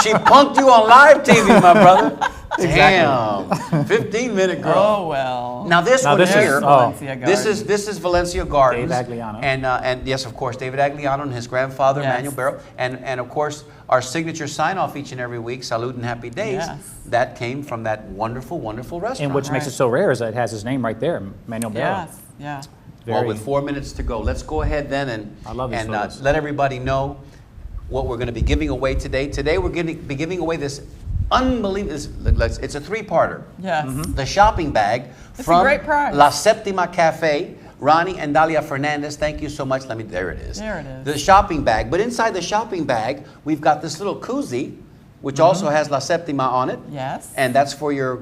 she punked you on live TV, my brother. Damn, 15-minute girl. Oh, well. Now this Now one this is- here, Valencia this is Valencia Gardens. Dave Agliano. And yes, of course, David Agliano and his grandfather, Yes. Manuel Barrow. And of course, our signature sign-off each and every week, Salud and Happy Days, Yes. that came from that wonderful, wonderful restaurant. And which makes it so rare is that it has his name right there, Manuel Barrow. Yes, yeah. Well, Very- with 4 minutes to go, let's go ahead then I love these and photos. let everybody know what we're going to be giving away today. Today we're going to be giving away this unbelievable, it's a 3-parter. Yes. The shopping bag It's from a great prize. La Septima Cafe. Ronnie and Dalia Fernandez, thank you so much. There it is. There it is. The shopping bag. But inside the shopping bag, we've got this little koozie, which also has La Septima on it. Yes. And that's for your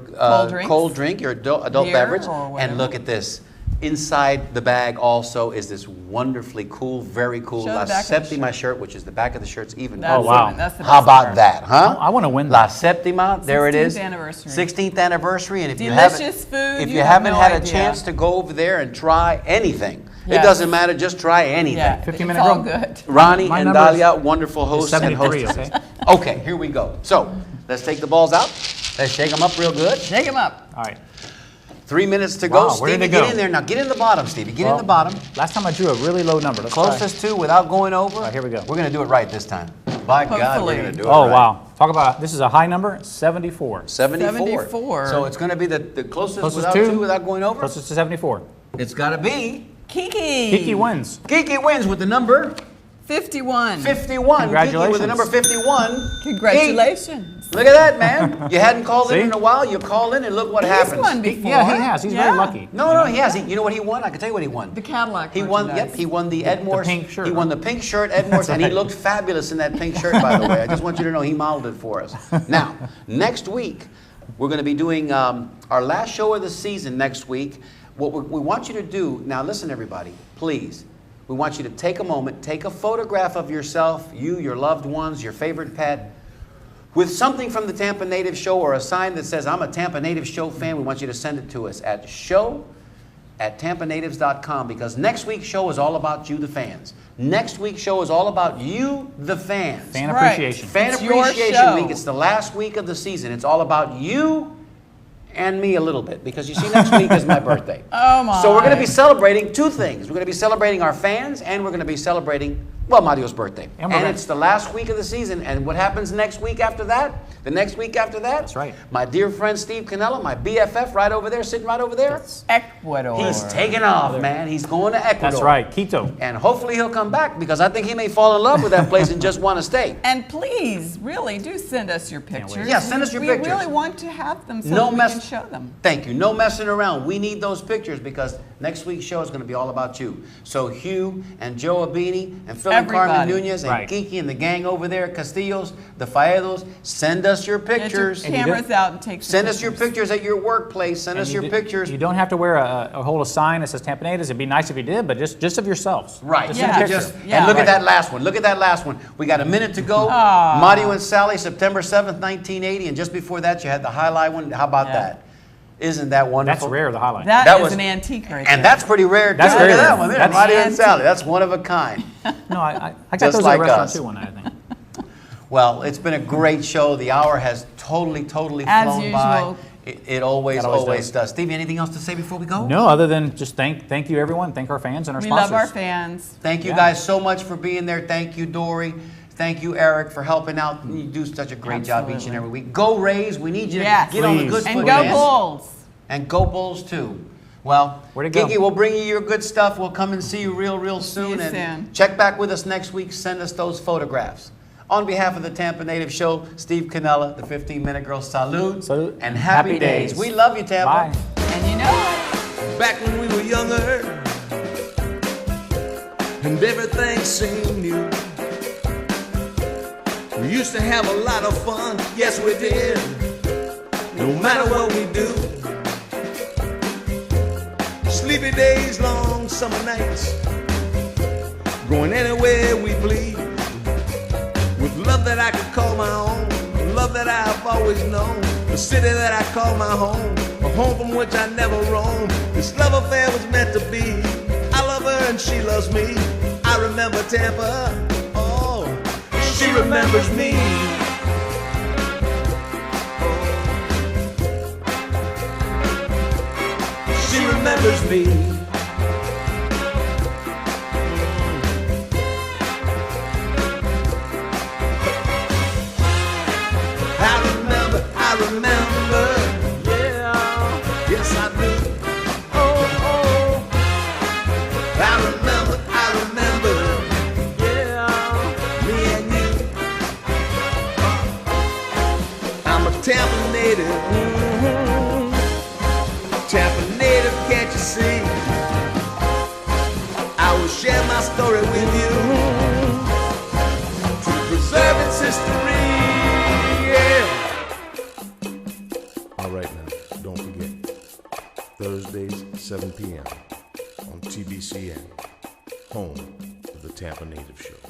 drinks. cold drink, your adult Beer beverage. or And whatever. look at this. Inside the bag also is this wonderfully cool, very cool Show the La back of the Septima shirt, which is the back of the shirt's even That's cooler. wow. it. That's the How best about part. that, huh? I wanna win La that. Septima, there it is. 16th anniversary. 16th anniversary, and if you Delicious haven't, food, if you you have haven't no had a idea. chance to go over there and try anything, it Yes. doesn't matter, just try anything. Yeah, 15-minute it's all drill. good. Ronnie My and number is- Dalia, wonderful hosts and 73, hostesses. okay? Okay, here we go. So let's take the balls out. Let's shake them up real good. Shake them up. All right. 3 minutes to Wow, go. where did Stevie, it go? get in there now. Get in the bottom, Stevie. Get in Well, the bottom. Last time I drew a really low number. Let's try. Closest to without going over. All right, here we go. We're going to do it right this time. By God, we're Hopefully. going to do it. Oh, right. wow. Talk about, this is a high number, 74. 74. So it's going to be the closest Closest without to? two, without going over? Closest to 74. It's got to be. Kiki. Kiki wins. Kiki wins with the number 51. 51. Congratulations. Kiki with the number 51. Congratulations. Look at that, man. You hadn't called in See? a while. You call in and look what He's happens. won before. Yeah, he has. He's very lucky. No, he has. You know what he won? I can tell you what he won. The Cadillac He won. merchandise. Yep, he won the Edmore's. pink shirt, He won huh? the pink shirt, Edmore's, and he looked fabulous in that pink shirt. By the way, I just want you to know he modeled it for us. Now, next week we're going to be doing our last show of the season. Next week, what we want you to do now. Listen, everybody, please. We want you to take a moment, take a photograph of yourself, you, your loved ones, your favorite pet, with something from the Tampa Native Show or a sign that says, I'm a Tampa Native Show fan. We want you to send it to us at show@tampanatives.com, because next week's show is all about you, the fans. Next week's show is all about you, the fans. Fan Right. appreciation. Fan It's your Appreciation show. Week. It's the last week of the season. It's all about you and me a little bit, because you see, next week is my birthday. Oh, my. So we're going to be celebrating two things. We're going to be celebrating our fans, and we're going to be celebrating, well, Mario's birthday. And And it's the last week of the season. And what happens next week after that? The next week after that? That's right. My dear friend Steve Canella, my BFF, right over there, sitting right over there. Ecuador. He's taking off, man. He's going to Ecuador. That's right, Quito. And hopefully he'll come back, because I think he may fall in love with that place and just want to stay. And please, really, do send us your pictures. Yeah, send us your pictures. We really want to have them so No that we mess- can show them. Thank you. No messing around. We need those pictures, because next week's show is going to be all about you. So Hugh and Joe Abini and Phil and Carmen Everybody. Nunez and Right. Kiki and the gang over there, Castillos, the Faedos, send us your Get your pictures. cameras out and take some Send us your pictures. pictures at your workplace. Send And us you your do- pictures. You don't have to wear hold a sign that says Tampa Natives. It'd be nice if you did, but just of yourselves. Right. Just Yeah. a picture. Just, Yeah. and look Right. at that last one. Look at that last one. We got a minute to go. Mario and Sally, September 7th, 1980. And just before that, you had the highlight one. How about Yeah. that? Isn't that wonderful? That's rare, the highlight. That is was- an antique right And there. that's pretty rare, too. That's Look very at that rare. one there. That's Mario and antique. Sally. That's one of a kind. No, I got Just those like at a restaurant us. too one night, I think. Well, it's been a great show. The hour has totally As flown by. usual. It always, That always always does. Stevie, anything else to say before we go? No, other than just thank you everyone, thank our fans and our We sponsors. love our fans. Thank you Yeah. guys so much for being there. Thank you, Dory. Thank you, Eric, for helping out. You do such a great job each and Absolutely. every week. Go Rays. We need you Yes. to get on the Please. good And foot, go man. Bulls. And go Bulls, too. Well, Way to go. Kiki, we'll bring you your good stuff. We'll come and see you real soon. you and soon. check back with us next week. Send us those photographs. On behalf of the Tampa Native Show, Steve Canella, the 15-Minute Girl, salute, Salute. and happy Happy days. days. We love you, Tampa. Bye. And you know it. Back when we were younger and everything seemed new, we used to have a lot of fun, yes we did, no matter what we do. Sleepy days, long summer nights, going anywhere we please, with love that I could call my own, love that I've always known, the city that I call my home, a home from which I never roam. This love affair was meant to be. I love her and she loves me. I remember Tampa, oh, she remembers me. She remembers me. I remember, yeah, yes I do. Oh, I remember, yeah, me and you. I'm a Tampa native, Tampa native, can't you see? I will share my story with you to preserve its history. All right now, don't forget, Thursdays, 7 p.m. on TBCN, home of the Tampa Native Show.